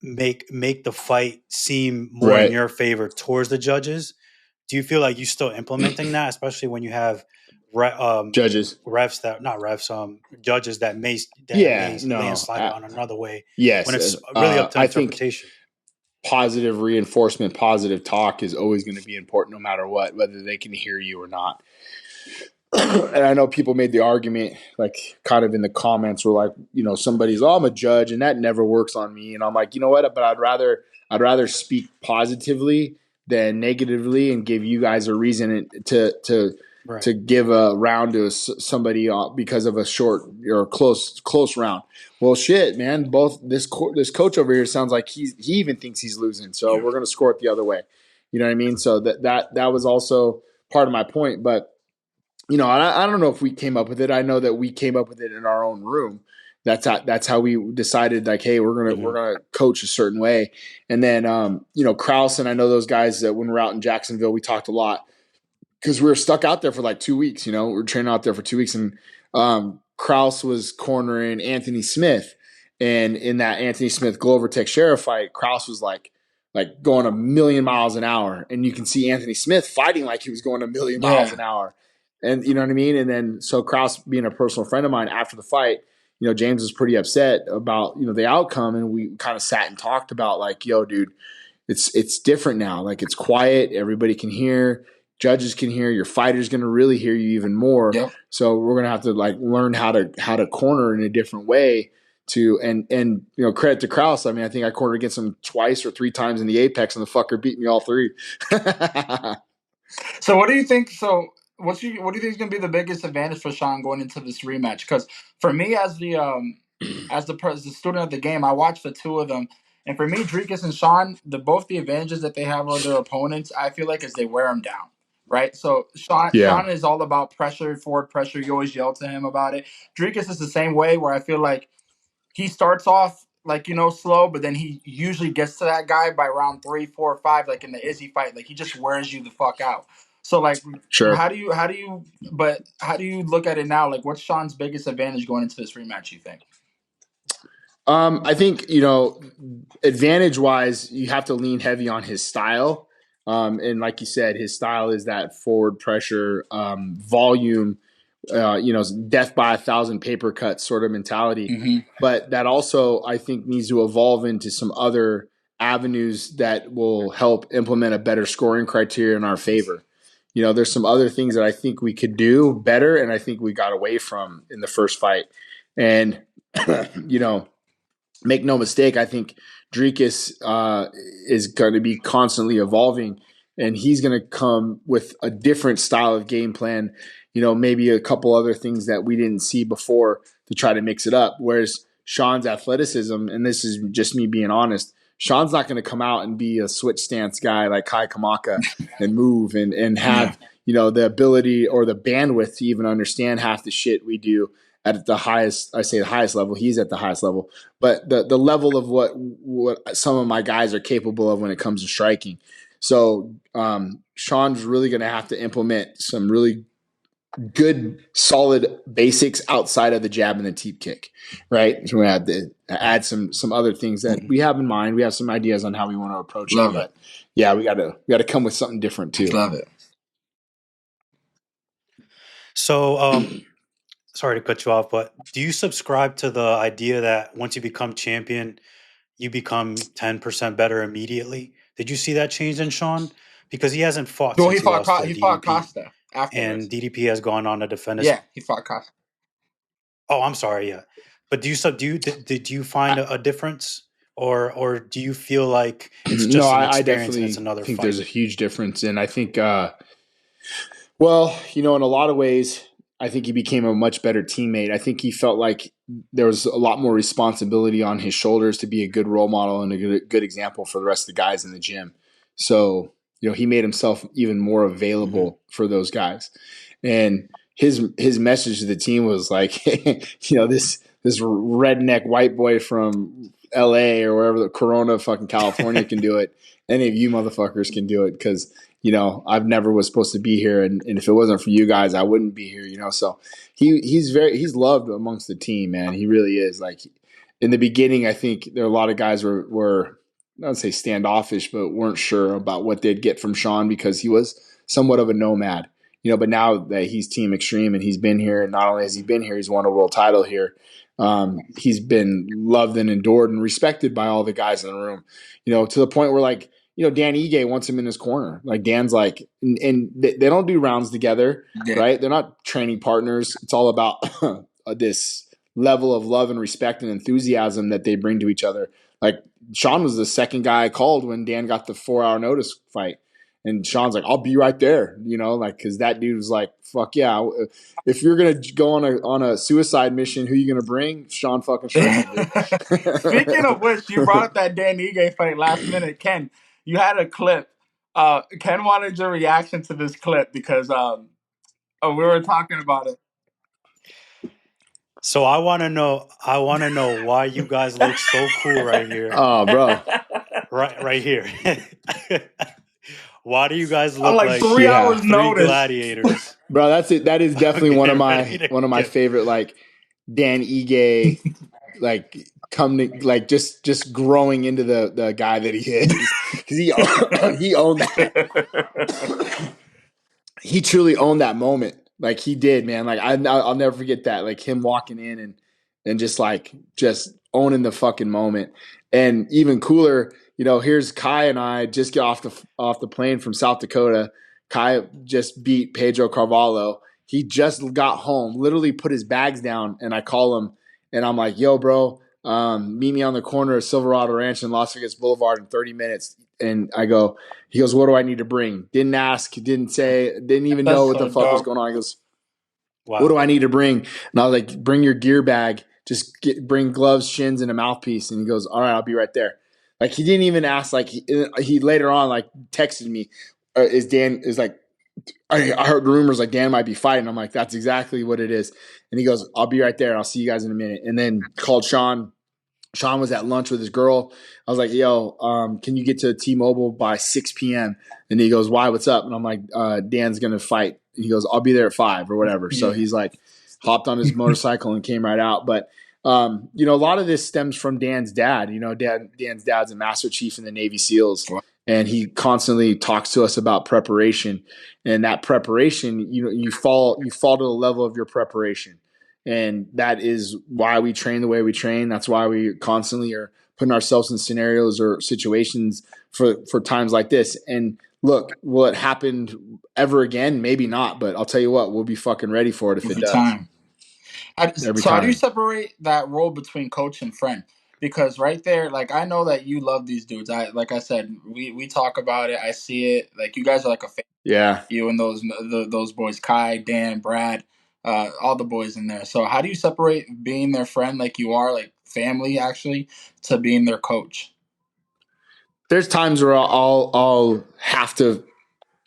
make the fight seem more in your favor towards the judges. Do you feel like you're still implementing that, especially when you have judges that may landslide on another way? Yes, when it's really up to interpretation. positive reinforcement, positive talk is always going to be important no matter what, whether they can hear you or not. And I know people made the argument, like kind of in the comments, were like, somebody's, I'm a judge, and that never works on me. And I'm like, you know what? But I'd rather speak positively than negatively, and give you guys a reason to give a round to somebody because of a short or close round. Well, shit, man. Both this coach over here sounds like he even thinks he's losing, so we're gonna score it the other way. You know what I mean? So that was also part of my point, but. I don't know if we came up with it. I know that we came up with it in our own room. That's how we decided, like, hey, we're gonna coach a certain way. And then Krause, and I know those guys that when we're out in Jacksonville, we talked a lot because we were stuck out there for like 2 weeks. We were training out there for 2 weeks, and Krause was cornering Anthony Smith, and in that Anthony Smith Glover Teixeira fight, Krause was like going a million miles an hour, and you can see Anthony Smith fighting like he was going a million miles an hour. And you know what I mean? And then, so Krause being a personal friend of mine, after the fight, James was pretty upset about, the outcome. And we kind of sat and talked about, like, yo, dude, it's different now. Like, it's quiet. Everybody can hear. Judges can hear. Your fighter's going to really hear you even more. Yep. So we're going to have to learn how to corner in a different way and credit to Krause. I mean, I think I cornered against him twice or 3 times in the Apex, and the fucker beat me all 3. So what do you think? What do you think is going to be the biggest advantage for Sean going into this rematch? Because for me, as the student of the game, I watched the 2 of them, and for me, Dricus and Sean, both the advantages that they have over their opponents, I feel like, is they wear them down, right? So Sean is all about pressure, forward pressure. You always yell to him about it. Dricus is the same way, where I feel like he starts off slow, but then he usually gets to that guy by round 3, 4, or 5, like in the Izzy fight. Like, he just wears you the fuck out. So, sure. How do you look at it now? Like, what's Sean's biggest advantage going into this rematch, you think? I think, advantage wise, you have to lean heavy on his style. And like you said, his style is that forward pressure, volume, death by 1,000 paper cuts sort of mentality. Mm-hmm. But that also, I think, needs to evolve into some other avenues that will help implement a better scoring criteria in our favor. There's some other things that I think we could do better, and I think we got away from in the first fight. And, make no mistake, I think Dricus is going to be constantly evolving, and he's going to come with a different style of game plan, maybe a couple other things that we didn't see before to try to mix it up. Whereas Sean's athleticism, and this is just me being honest, Sean's not going to come out and be a switch stance guy like Kai Kamaka and move and have, the ability or the bandwidth to even understand half the shit we do at the highest, I say the highest level. He's at the highest level, but the level of what some of my guys are capable of when it comes to striking. So Sean's really going to have to implement some really good, solid basics outside of the jab and the teep kick, right? So we have to add some other things that we have in mind. We have some ideas on how we want to approach it. But yeah, we got to come with something different too. Love it. So, sorry to cut you off, but do you subscribe to the idea that once you become champion, you become 10% better immediately? Did you see that change in Sean? Because he hasn't fought since he fought Costa afterwards. And DDP has gone on to defend his... Yeah, he fought Costa. Oh, I'm sorry, yeah. But did you find a difference? Or do you feel like it's just an experience? I definitely and it's another think fight? There's a huge difference. And I think, in a lot of ways, I think he became a much better teammate. I think he felt like there was a lot more responsibility on his shoulders to be a good role model and a good example for the rest of the guys in the gym. So, he made himself even more available for those guys. And his message to the team was like, this redneck white boy from LA or wherever, the Corona fucking California can do it. Any of you motherfuckers can do it because I've never was supposed to be here, and if it wasn't for you guys, I wouldn't be here. So he's loved amongst the team, man. He really is. Like in the beginning, I think there are a lot of guys were I don't say standoffish, but weren't sure about what they'd get from Sean because he was somewhat of a nomad. but now that he's Team Extreme and he's been here, and not only has he been here, he's won a world title here. He's been loved and adored and respected by all the guys in the room, to the point where like, Dan Ige wants him in his corner. Like Dan's like, and they don't do rounds together, right? They're not training partners. It's all about this level of love and respect and enthusiasm that they bring to each other. Like Sean was the second guy I called when Dan got the 4-hour notice fight. And Sean's like, I'll be right there, because that dude was like, fuck yeah. If you're going to go on a suicide mission, who are you going to bring? Sean fucking Strickland. Speaking of which, you brought up that Dan Ige fight last minute. Ken, you had a clip. Ken wanted your reaction to this clip because we were talking about it. So I want to know why you guys look so cool right here. Oh, bro. Right here. Why do you guys look like 3 hours notice? Gladiators? Bro, that's it. That is definitely one of my favorite, like Dan Ige, like just growing into the guy that he is, because he owned that. He truly owned that moment. Like he did, man. Like I'll never forget that. Like him walking in and just owning the fucking moment. And even cooler, here's Kai and I just get off the plane from South Dakota. Kai just beat Pedro Carvalho. He just got home, literally put his bags down, and I call him and I'm like, yo, bro, meet me on the corner of Silverado Ranch and Las Vegas Boulevard in 30 minutes. And he goes, what do I need to bring? Didn't ask, didn't say, didn't even know what the fuck was going on. He goes, wow. What do I need to bring? And I was like, bring your gear bag. Just bring gloves, shins, and a mouthpiece. And he goes, all right, I'll be right there. Like he didn't even ask. Like he later on like texted me, I heard rumors like Dan might be fighting. I'm like, that's exactly what it is. And he goes, I'll be right there. I'll see you guys in a minute. And then called Sean. Sean was at lunch with his girl. I was like, yo, can you get to T-Mobile by 6 p.m.? And he goes, why? What's up? And I'm like, Dan's going to fight. And he goes, I'll be there at 5 or whatever. So he's like hopped on his motorcycle and came right out. But, a lot of this stems from Dan's dad. Dan's dad's a Master Chief in the Navy SEALs. And he constantly talks to us about preparation. And that preparation, you fall to the level of your preparation. And that is why we train the way we train. That's why we constantly are putting ourselves in scenarios or situations for times like this. And look, will it happen ever again? Maybe not, but I'll tell you what, we'll be fucking ready for it if it does. How do you separate that role between coach and friend? Because right there, like I know that you love these dudes. Like I said, we talk about it. I see it. Like you guys are like a family. Yeah. You and those boys, Kai, Dan, Brad. All the boys in there. So how do you separate being their friend like you are, like family actually, to being their coach? There's times where I'll have to,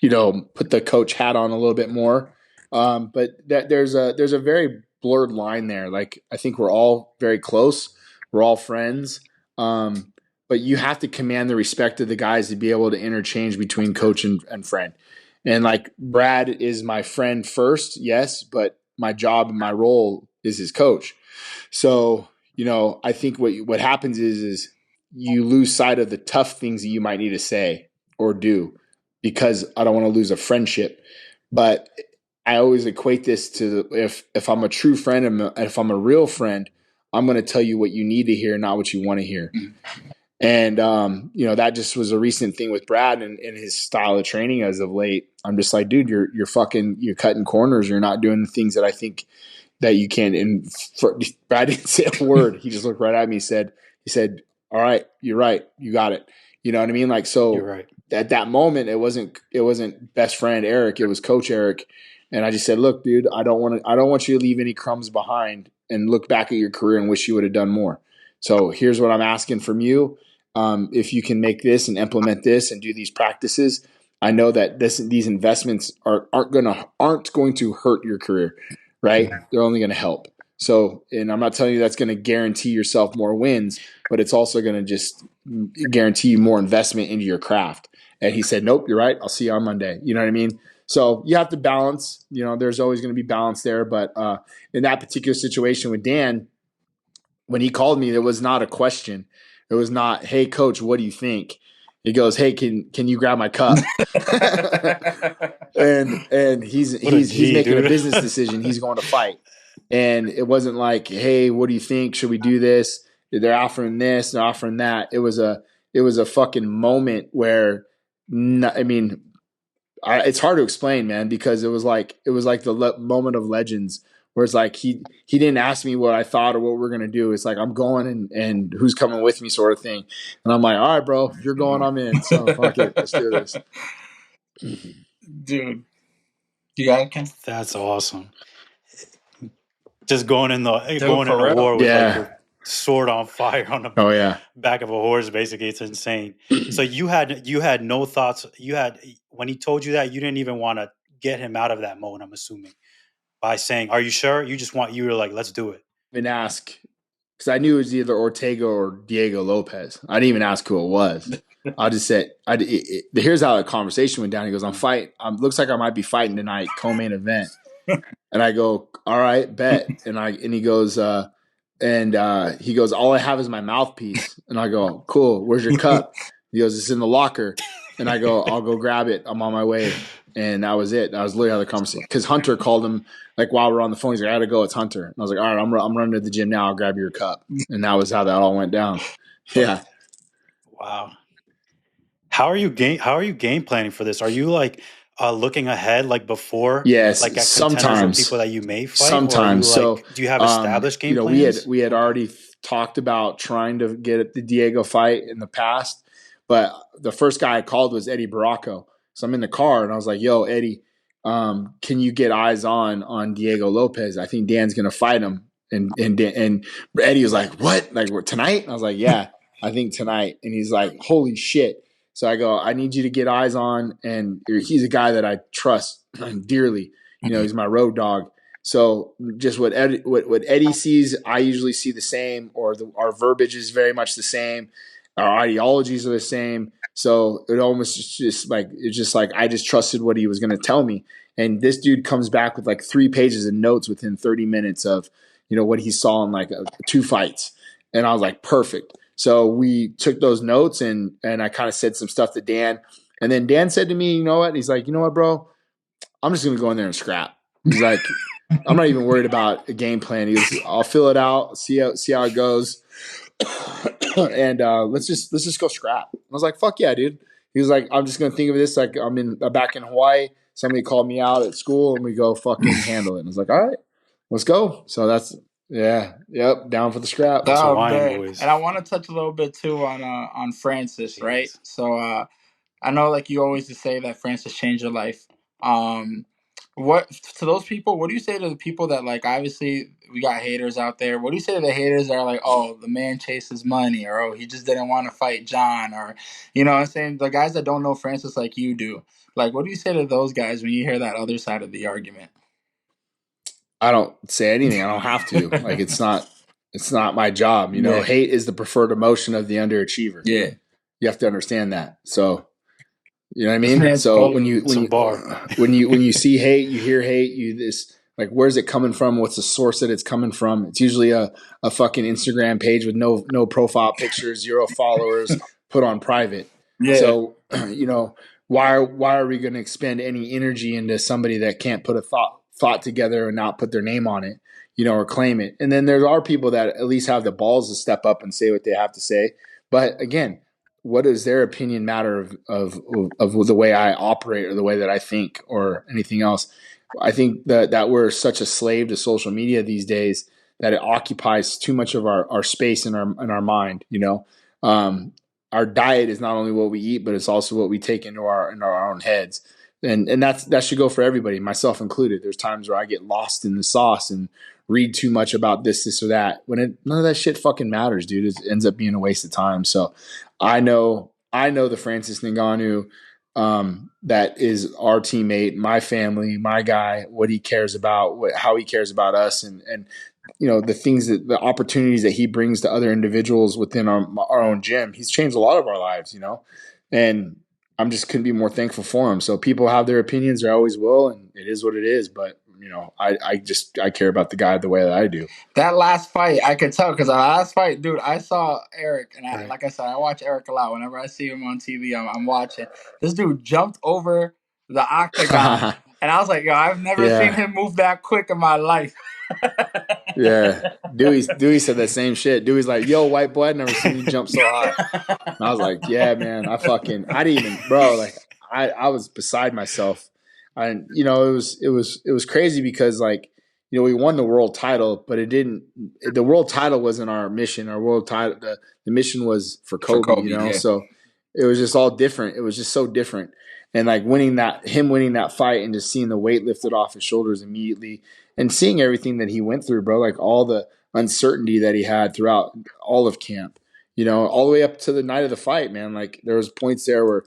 put the coach hat on a little bit more. But there's a very blurred line there. Like I think we're all very close. We're all friends. But you have to command the respect of the guys to be able to interchange between coach and friend. And like Brad is my friend first, yes, but my job and my role is his coach. So, I think what happens is you lose sight of the tough things that you might need to say or do because I don't want to lose a friendship. But I always equate this to if I'm a true friend and if I'm a real friend, I'm going to tell you what you need to hear, not what you want to hear. Mm-hmm. And, that just was a recent thing with Brad and his style of training as of late. I'm just like, dude, you're cutting corners. You're not doing the things that I think that you can. And Brad didn't say a word. He just looked right at me. He said, all right, you're right. You got it. You know what I mean? Like, so you're right. At that moment, it wasn't best friend Eric. It was coach Eric. And I just said, look, dude, I don't want you to leave any crumbs behind and look back at your career and wish you would have done more. So here's what I'm asking from you. If you can make this and implement this and do these practices, I know that these investments aren't going to hurt your career, right? They're only going to help. So, and I'm not telling you that's going to guarantee yourself more wins, but it's also going to just guarantee you more investment into your craft. And he said, nope, you're right. I'll see you on Monday. You know what I mean? So you have to balance, there's always going to be balance there. But in that particular situation with Dan, when he called me, there was not a question. It was not, hey, coach, what do you think? He goes, "Hey, can you grab my cup?" and he's making dude. a business decision. He's going to fight. And it wasn't like, "Hey, what do you think? Should we do this?" They're offering this, they're offering that. It was a fucking moment where, it's hard to explain, man, because it was like the moment of legends, where it's like he didn't ask me what I thought or what we're gonna do. It's like, I'm going, and who's coming with me, sort of thing. And I'm like, all right, bro, if you're going, I'm in. So fuck it, let's do this, dude. You got it, Ken? That's awesome. Just going in a real. war with like your sword on fire on the back of a horse, basically. It's insane. So you had no thoughts. When he told you that, you didn't even want to get him out of that mode, I'm assuming, by saying, "Are you sure?" You were like, "Let's do it." And ask, because I knew it was either Ortega or Diego Lopez. I didn't even ask who it was. I just said, here's how the conversation went down. He goes, looks like I might be fighting tonight, co-main event. And I go, all right, bet. And he goes, all I have is my mouthpiece. And I go, cool, where's your cup? He goes, it's in the locker. And I go, I'll go grab it. I'm on my way. And that was it. That was literally how the conversation. Because Hunter called him, like, while we're on the phone. He's like, I gotta go. It's Hunter. And I was like, all right, I'm running to the gym now. I'll grab your cup. And that was how that all went down. Yeah. Wow. How are you game planning for this? Are you like looking ahead, like before? Yes, like at sometimes people that you may fight. Sometimes. So, do you have established game plans? We had already talked about trying to get the Diego fight in the past, but the first guy I called was Eddie Baracco. So I'm in the car and I was like, "Yo, Eddie, can you get eyes on Diego Lopez? I think Dan's gonna fight him." And Eddie was like, "What? Like, tonight?" And I was like, "Yeah, I think tonight." And he's like, "Holy shit." So I go, I need you to get eyes on, and he's a guy that I trust dearly. He's my road dog. So just what Eddie sees, I usually see the same, or our verbiage is very much the same. Our ideologies are the same. So it's just like I just trusted what he was going to tell me. And this dude comes back with like 3 pages of notes within 30 minutes of, what he saw in like 2 fights. And I was like, perfect. So we took those notes and I kind of said some stuff to Dan. And then Dan said to me, you know what? He's like, you know what, bro? I'm just going to go in there and scrap. He's like, I'm not even worried about a game plan. He goes, I'll fill it out, see how it goes. And let's just go scrap. I was like, fuck yeah, dude. He was like, I'm just going to think of this like I'm back in Hawaii. Somebody called me out at school and we go fucking handle it. And I was like, all right, let's go. So that's, down for the scrap. That's Hawaiian boys. And I want to touch a little bit too on Francis, right? So I know, like, you always just say that Francis changed your life. What to those people? What do you say to the people that, like, obviously we got haters out there? What do you say to the haters that are like, oh, the man chases money, or oh, he just didn't want to fight John, or what I'm saying, the guys that don't know Francis like you do? Like, what do you say to those guys when you hear that other side of the argument? I don't say anything. I don't have to. Like, it's not my job. Hate is the preferred emotion of the underachiever. Yeah. You have to understand that. So, you know what I mean? So when you see hate, you hear hate, like, where's it coming from? What's the source that it's coming from? It's usually a fucking Instagram page with no profile pictures, 0 followers, put on private. Yeah. So, why are we going to expend any energy into somebody that can't put a thought together and not put their name on it, or claim it? And then there are people that at least have the balls to step up and say what they have to say. But again, what does their opinion matter of the way I operate or the way that I think or anything else? I think that we're such a slave to social media these days that it occupies too much of our space in our mind. Our diet is not only what we eat, but it's also what we take into our own heads. And that should go for everybody, myself included. There's times where I get lost in the sauce and read too much about this or that, when none of that shit fucking matters, dude. It ends up being a waste of time. So I know the Francis Ngannou, that is our teammate, my family, my guy, what he cares about, how he cares about us, and the opportunities that he brings to other individuals within our own gym. He's changed a lot of our lives, and I'm just couldn't be more thankful for him. So people have their opinions, they always will, and it is what it is. But I care about the guy the way that I do. That last fight, I could tell because the last fight, dude, I saw Eric, and like I said, I watch Eric a lot. Whenever I see him on TV, I'm watching. This dude jumped over the octagon, and I was like, yo, I've never seen him move that quick in my life. Yeah, Dewey said that same shit. Dewey's like, yo, white boy, I've never seen you jump so high. And I was like, yeah, man, I didn't even, bro, like I was beside myself. And it was crazy because like, we won the world title, but the world title wasn't our mission. Our world title, the mission was for Kobe, Yeah. So it was just all different. It was just so different. And like winning that fight and just seeing the weight lifted off his shoulders immediately and seeing everything that he went through, bro, like all the uncertainty that he had throughout all of camp, all the way up to the night of the fight, man. Like there was points there where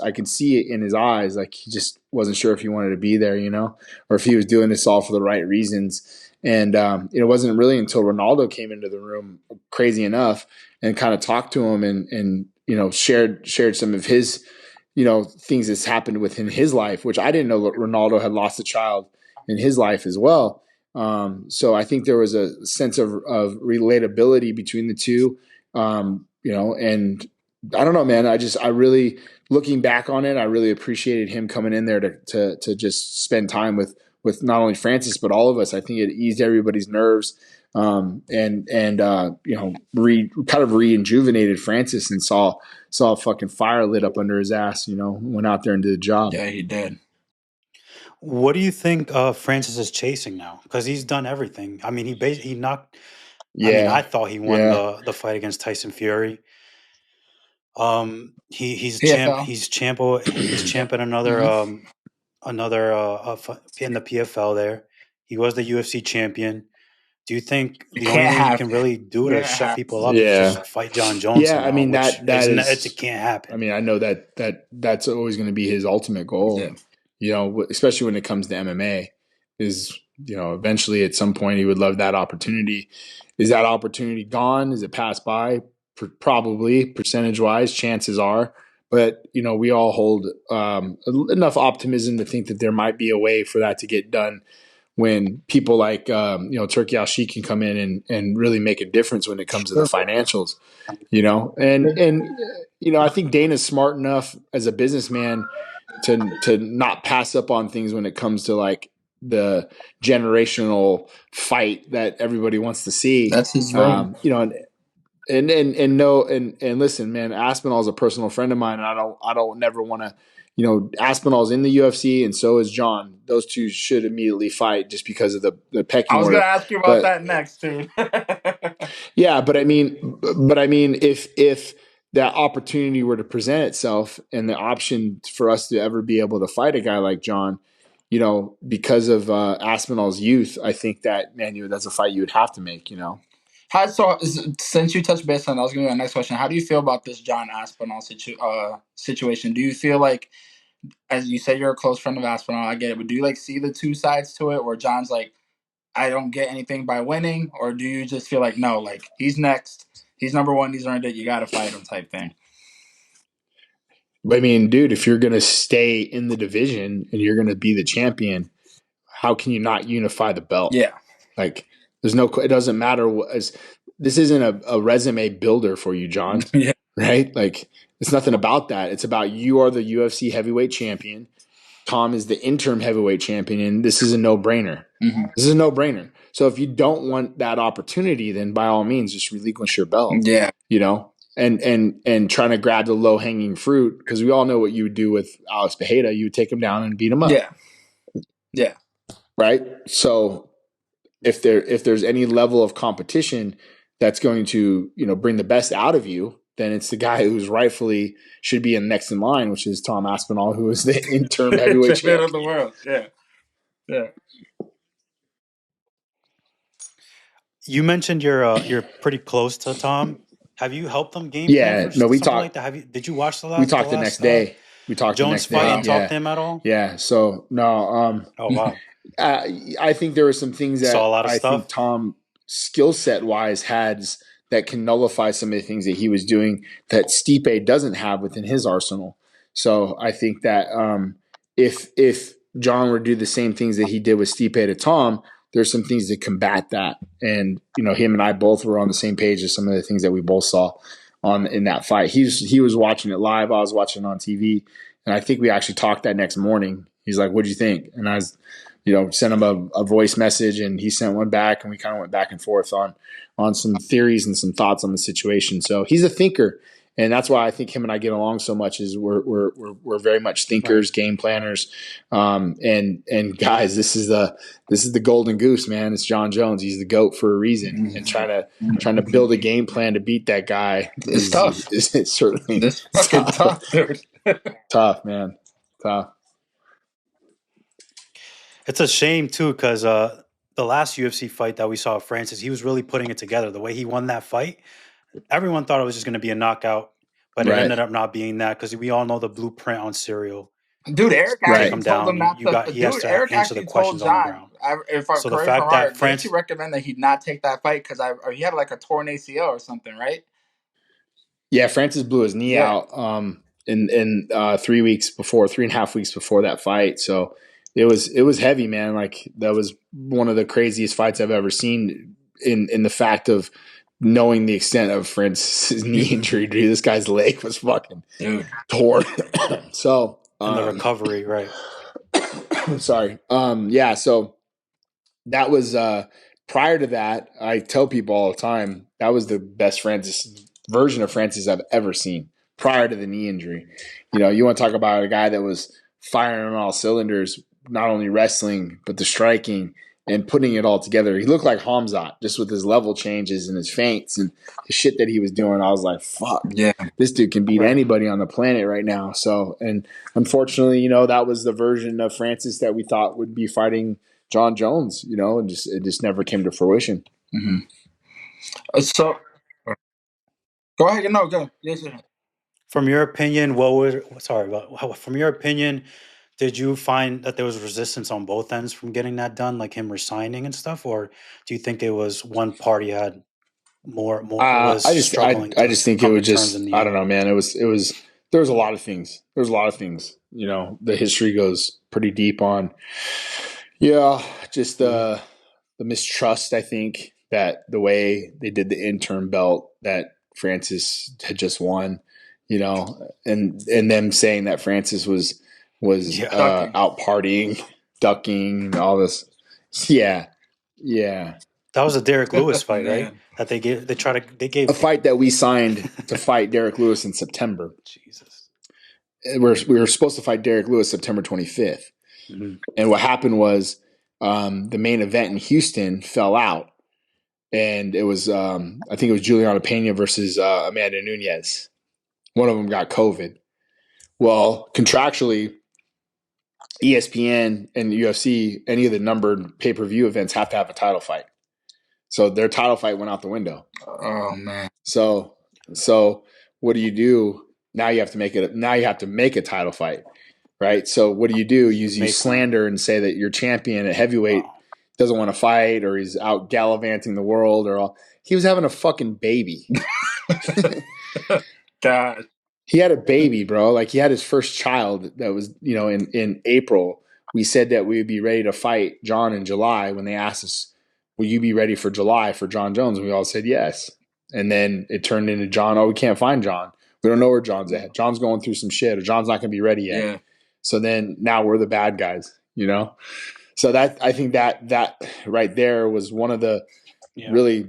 I could see it in his eyes. Like he just wasn't sure if he wanted to be there, or if he was doing this all for the right reasons. And it wasn't really until Ronaldo came into the room, crazy enough, and kind of talked to him and shared some of his, things that's happened within his life, which I didn't know that Ronaldo had lost a child in his life as well. So I think there was a sense of relatability between the two, and I don't know, man. I really, looking back on it, I really appreciated him coming in there to just spend time with not only Francis, but all of us. I think it eased everybody's nerves, and kind of rejuvenated Francis and saw a fucking fire lit up under his ass, went out there and did the job. Yeah, he did. What do you think Francis is chasing now? Because he's done everything. I mean, he knocked. Yeah. I mean, I thought he won the fight against Tyson Fury. He's champ in another in the PFL there. He was the UFC champion. Do you think the only thing he can really do to shut people up is just fight John Jones? Yeah, I mean it can't happen. I mean, I know that's always going to be his ultimate goal. Yeah. Especially when it comes to MMA, is eventually at some point he would love that opportunity. Is that opportunity gone? Is it passed by? Probably, percentage wise, chances are. But we all hold enough optimism to think that there might be a way for that to get done when people like Turki Al-Sheikh can come in and really make a difference when it comes to the financials. And I think Dana's smart enough as a businessman to not pass up on things when it comes to like the generational fight that everybody wants to see. That's his role. And listen, man, Aspinall is a personal friend of mine, and I don't never want to, Aspinall's in the UFC, and so is Jon. Those two should immediately fight just because of the pecking order. I was going to ask you about that next, dude. Yeah, but I mean, if that opportunity were to present itself and the option for us to ever be able to fight a guy like Jon, because of Aspinall's youth, I think that, man, that's a fight you would have to make, So, since you touched base on that, I was going to go to the next question. How do you feel about this Jon Aspinall situation? Do you feel like, as you say, you're a close friend of Aspinall, I get it, but do you see the two sides to it, where Jon's like, I don't get anything by winning, or do you just feel like, no, he's next, he's number one, he's earned it, you got to fight him type thing? I mean, dude, if you're going to stay in the division and you're going to be the champion, how can you not unify the belt? Yeah. It doesn't matter this isn't a resume builder for you, Jon. Yeah. Right? It's nothing about that. It's about you are the UFC heavyweight champion. Tom is the interim heavyweight champion, and this is a no-brainer. Mm-hmm. This is a no-brainer. So if you don't want that opportunity, then by all means, just relinquish your belt. Yeah. And trying to grab the low-hanging fruit, because we all know what you would do with Alex Bejeda. You would take him down and beat him up. Yeah. Yeah. Right? So if there's any level of competition that's going to, bring the best out of you, then it's the guy who's rightfully should be next in line, which is Tom Aspinall, who is the interim heavyweight champion of the world. Yeah. Yeah. You mentioned you're pretty close to Tom. Have you helped them game? Yeah, no, we talked. Like that? Did you watch the last? We talked the next day. We talked the next day. Jones fight. You talked to him at all? Yeah. So no. Oh wow. I think there were some things that I think Tom skill set wise has that can nullify some of the things that he was doing that Stipe doesn't have within his arsenal. So I think that if Jon were to do the same things that he did with Stipe to Tom, there's some things to combat that. And, him and I both were on the same page as some of the things that we both saw in that fight. He was watching it live. I was watching it on TV. And I think we actually talked that next morning. He's like, what'd you think? And I was, sent him a voice message, and he sent one back, and we kind of went back and forth on some theories and some thoughts on the situation. So he's a thinker. And that's why I think him and I get along so much. Is we're very much thinkers, game planners, and guys. This is the golden goose, man. It's Jon Jones. He's the GOAT for a reason. And trying to build a game plan to beat that guy is tough. It's certainly tough, dude. Tough, man. Tough. It's a shame too, because the last UFC fight that we saw of Francis, he was really putting it together. The way he won that fight. Everyone thought it was just going to be a knockout, but it ended up not being that, because we all know the blueprint on Serial. Dude, Eric actually told him not to. Eric actually told Jon, so the fact that Francis recommend that he not take that fight because he had like a torn ACL or something, right? Yeah, Francis blew his knee out in 3 weeks before, 3.5 weeks before that fight. So it was heavy, man. Like, that was one of the craziest fights I've ever seen in the fact of knowing the extent of Francis' knee injury. Dude, this guy's leg was fucking torn. So and the recovery, right? Sorry. Yeah. So that was prior to that. I tell people all the time that was the best version of Francis I've ever seen prior to the knee injury. You want to talk about a guy that was firing on all cylinders, not only wrestling but the striking and putting it all together. He looked like Hamzat, just with his level changes and his feints and the shit that he was doing. I was like, fuck, yeah, this dude can beat anybody on the planet right now. So, and unfortunately, that was the version of Francis that we thought would be fighting Jon Jones, and it just never came to fruition. Mm-hmm. So, go ahead. No, go. Yes, sir. From your opinion, from your opinion, did you find that there was resistance on both ends from getting that done, like him resigning and stuff, or do you think it was one party had more struggling? I just think it was just, I don't know, man. It was there was a lot of things. The history goes pretty deep on, just the mistrust. I think that the way they did the interim belt that Francis had just won, and them saying that Francis was out partying, ducking, all this. Yeah. That was a Derek Lewis fight, right? That they gave a fight that we signed to fight Derek Lewis in September. Jesus. We were supposed to fight Derek Lewis September 25th. Mm-hmm. And what happened was the main event in Houston fell out. And it was, I think it was Juliana Pena versus Amanda Nunes. One of them got COVID. Well, contractually, ESPN and the UFC, any of the numbered pay-per-view events have to have a title fight. So their title fight went out the window. Oh man. So what do you do? Now you have to make a title fight, right? So what do? You slander and say that your champion at heavyweight doesn't want to fight, or he's out gallivanting the world, or all. He was having a fucking baby. God. He had a baby, bro. Like, he had his first child that was, in April. We said that we would be ready to fight Jon in July when they asked us, will you be ready for July for Jon Jones? And we all said yes. And then it turned into Jon, we can't find Jon. We don't know where Jon's at. Jon's going through some shit, or Jon's not going to be ready yet. Yeah. So then now we're the bad guys, So that, I think that right there was one of the really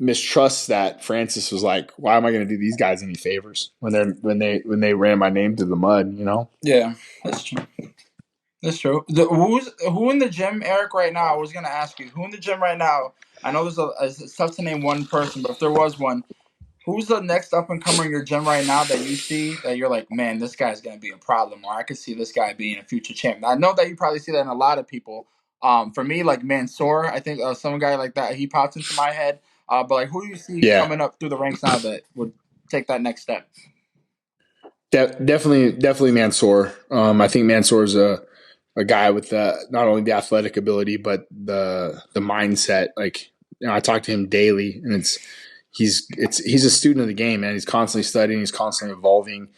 mistrusts that Francis was like, why am I going to do these guys any favors when they ran my name to the mud, Yeah, that's true. That's true. Who in the gym, Eric, right now? I was going to ask you, who in the gym right now? I know it's tough to name one person, but if there was one, who's the next up and comer in your gym right now that you see that you're like, man, this guy's going to be a problem, or I could see this guy being a future champ? I know that you probably see that in a lot of people. For me, like Mansoor, I think some guy like that, he pops into my head. But like, who do you see coming up through the ranks now that would take that next step? Definitely Mansoor. I think Mansoor is a guy with not only the athletic ability but the mindset. Like, I talk to him daily, and he's a student of the game, man. He's constantly studying. He's constantly evolving.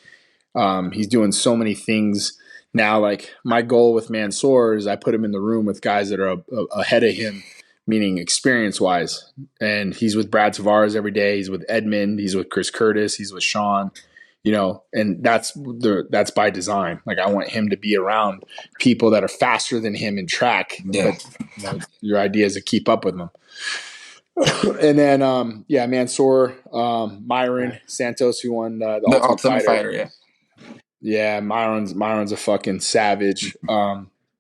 He's doing so many things Now, like, my goal with Mansoor is I put him in the room with guys that are ahead of him, meaning experience-wise. And he's with Brad Tavares every day. He's with Edmund. He's with Chris Curtis. He's with Sean. You know, and that's by design. Like, I want him to be around people that are faster than him in track. Yeah. But you know, your idea is to keep up with them. And then, Mansoor, Myron Santos, who won the Ultimate Fighter. Yeah. Yeah, Myron's a fucking savage.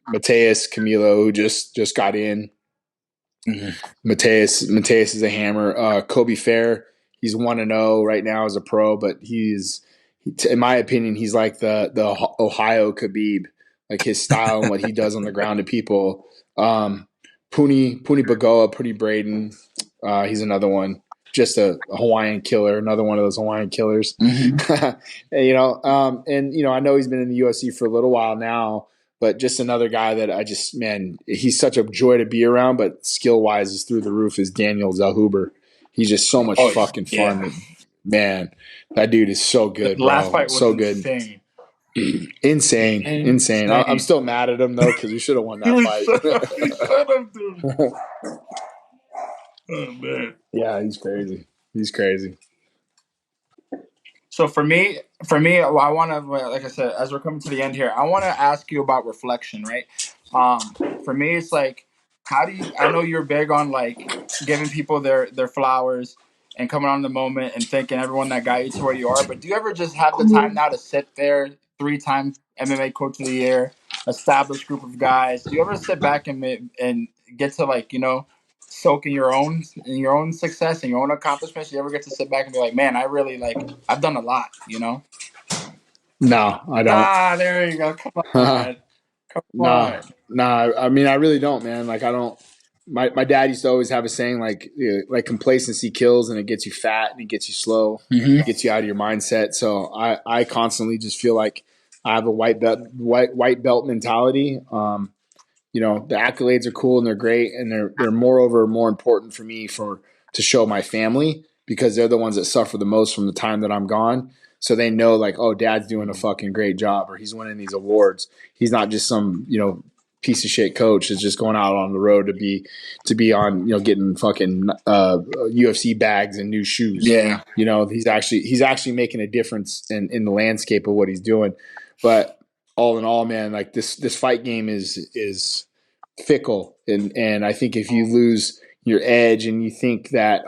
Mateus Camilo, who just got in. Mm-hmm. Mateus is a hammer. Kobe Fair, he's 1-0 right now as a pro, but in my opinion, he's like the Ohio Khabib, like his style and what he does on the ground to people. Puni Bagoa, Puni Braden, he's another one. Just a Hawaiian killer, another one of those Hawaiian killers. Mm-hmm. And I know he's been in the UFC for a little while now, but just another guy that he's such a joy to be around, but skill-wise is through the roof, is Daniel Zellhuber. He's just so much fucking fun. Yeah. Man, that dude is so good, bro. Last fight was so insane. Good. Insane. I'm still mad at him, though, because we should have won that fight. He should have, dude. Oh, man. Yeah, he's crazy. So for me, I want to, like I said, as we're coming to the end here, I want to ask you about reflection, right? For me, it's like, I know you're big on like giving people their flowers and coming on the moment and thanking everyone that got you to where you are. But do you ever just have the time now to sit there, 3-time MMA Coach of the Year, established group of guys? Do you ever sit back and get to, like, soak in your own success and your own accomplishments? You ever get to sit back and be like, man, I really, like, I've done a lot, No, I don't. There you go. Come on. I mean, I really don't, man. Like, I don't. My dad used to always have a saying, like complacency kills, and it gets you fat and it gets you slow, it gets you out of your mindset. So I constantly just feel like I have a white belt mentality. The accolades are cool and they're great, and they're moreover more important for me to show my family, because they're the ones that suffer the most from the time that I'm gone. So they know, like, oh, Dad's doing a fucking great job, or he's winning these awards. He's not just some piece of shit coach that's just going out on the road to be on getting fucking UFC bags and new shoes. Yeah, he's actually making a difference in the landscape of what he's doing. But all in all, man, like this fight game is fickle, and I think if you lose your edge and you think that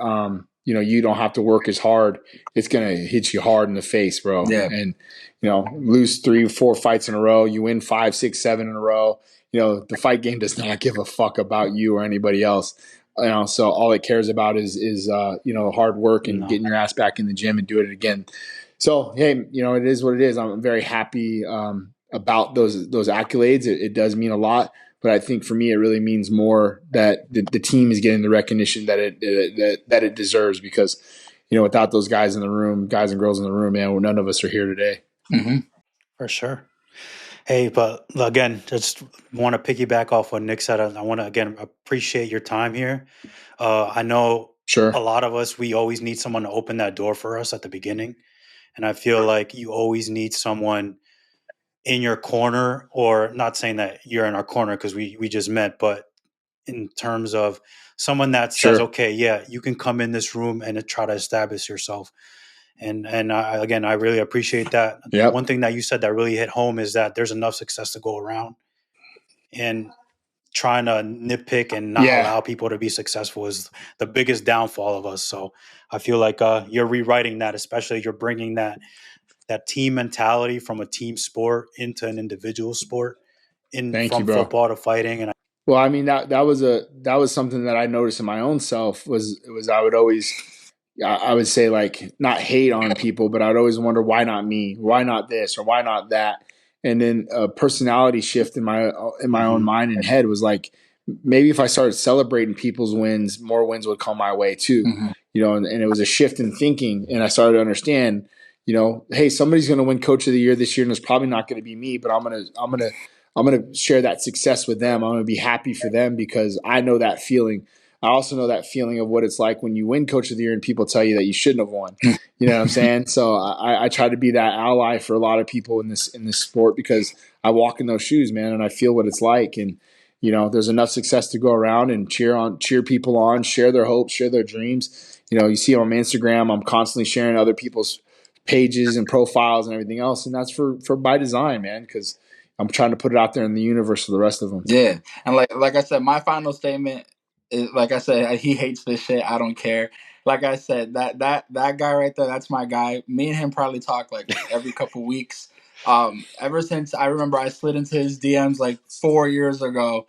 you don't have to work as hard, it's gonna hit you hard in the face, bro. Yeah. And lose 3 or 4 fights in a row, you win 5, 6, 7 in a row. The fight game does not give a fuck about you or anybody else. So all it cares about is hard work and getting your ass back in the gym and doing it again. So hey, it is what it is. I'm very happy about those accolades. It does mean a lot, but I think for me it really means more that the team is getting the recognition that it deserves, because without those guys and girls in the room, man, none of us are here today. Mm-hmm. For sure. Hey, but again, just want to piggyback off what Nick said. I want to again appreciate your time here. I know a lot of us, we always need someone to open that door for us at the beginning, and I feel like you always need someone in your corner, or not saying that you're in our corner because we just met, but in terms of someone that says, okay, yeah, you can come in this room and try to establish yourself. And I really appreciate that. Yep. One thing that you said that really hit home is that there's enough success to go around, and trying to nitpick and not allow people to be successful is the biggest downfall of us. So I feel like you're rewriting that, especially you're bringing that team mentality from a team sport into an individual sport, from football to fighting. And well, I mean, that was something that I noticed in my own self was I would say, like, not hate on people, but I'd always wonder, why not me? Why not this? Or why not that? And then a personality shift in my own mind and head was like, maybe if I started celebrating people's wins, more wins would come my way too. And it was a shift in thinking, and I started to understand, hey, somebody's going to win Coach of the Year this year, and it's probably not going to be me, but I'm going to share that success with them. I'm going to be happy for them because I know that feeling. I also know that feeling of what it's like when you win Coach of the Year and people tell you that you shouldn't have won. You know what I'm saying? So I try to be that ally for a lot of people in this sport, because I walk in those shoes, man, and I feel what it's like. And, you know, there's enough success to go around and cheer people on, share their hopes, share their dreams. You know, you see on my Instagram, I'm constantly sharing other people's pages and profiles and everything else. And that's for by design, man, because I'm trying to put it out there in the universe for the rest of them. Yeah. And like I said, my final statement is, like I said, he hates this shit. I don't care. Like I said, that guy right there, that's my guy. Me and him probably talk like every couple weeks. Ever since I remember I slid into his DMs like 4 years ago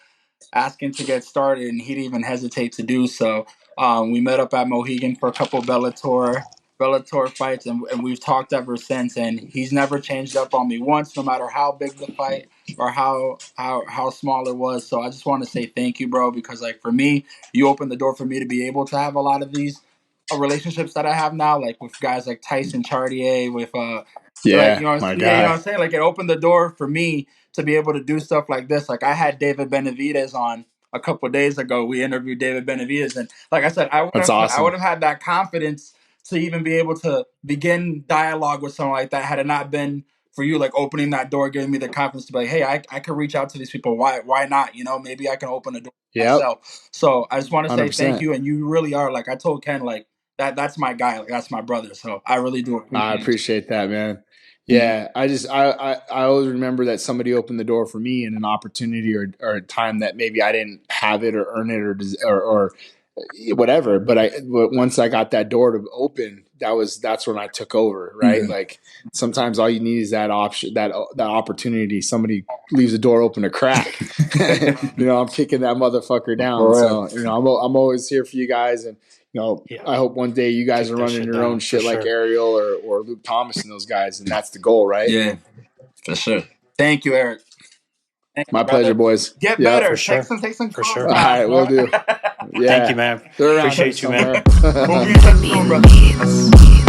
asking to get started, and he didn't even hesitate to do so. We met up at Mohegan for a couple Bellator fights, and we've talked ever since. And he's never changed up on me once, no matter how big the fight or how small it was. So I just want to say thank you, bro, because like for me, you opened the door for me to be able to have a lot of these relationships that I have now, like with guys like Tyson Chartier, with like, you know what I'm saying? Like, it opened the door for me to be able to do stuff like this. Like, I had David Benavidez on a couple of days ago. We interviewed David Benavidez, and like I said, I would have had that confidence to even be able to begin dialogue with someone like that had it not been for you, like opening that door, giving me the confidence to be like, hey, I can reach out to these people. Why not? You know, maybe I can open a door myself. So I just want to say thank you, and you really are, like I told Ken, like that's my guy, like that's my brother. So I really do appreciate I appreciate that, man. Yeah, I always remember that somebody opened the door for me in an opportunity or a time that maybe I didn't have it or earn it or whatever. But once I got that door to open, that's when I took over, right? Mm-hmm. Like sometimes all you need is that option, that opportunity. Somebody leaves the door open a crack. You know, I'm kicking that motherfucker down. Right. So you know, I'm always here for you guys, and you know, I hope one day you guys are running your own shit like Ariel or Luke Thomas and those guys, and that's the goal, right? Yeah, for sure. Thank you, Eric. My pleasure, boys. Get better. For sure. Take some for sure. All right, we'll do. Yeah. Thank you, man. They're around Appreciate you, man. We'll be in touch soon, brother.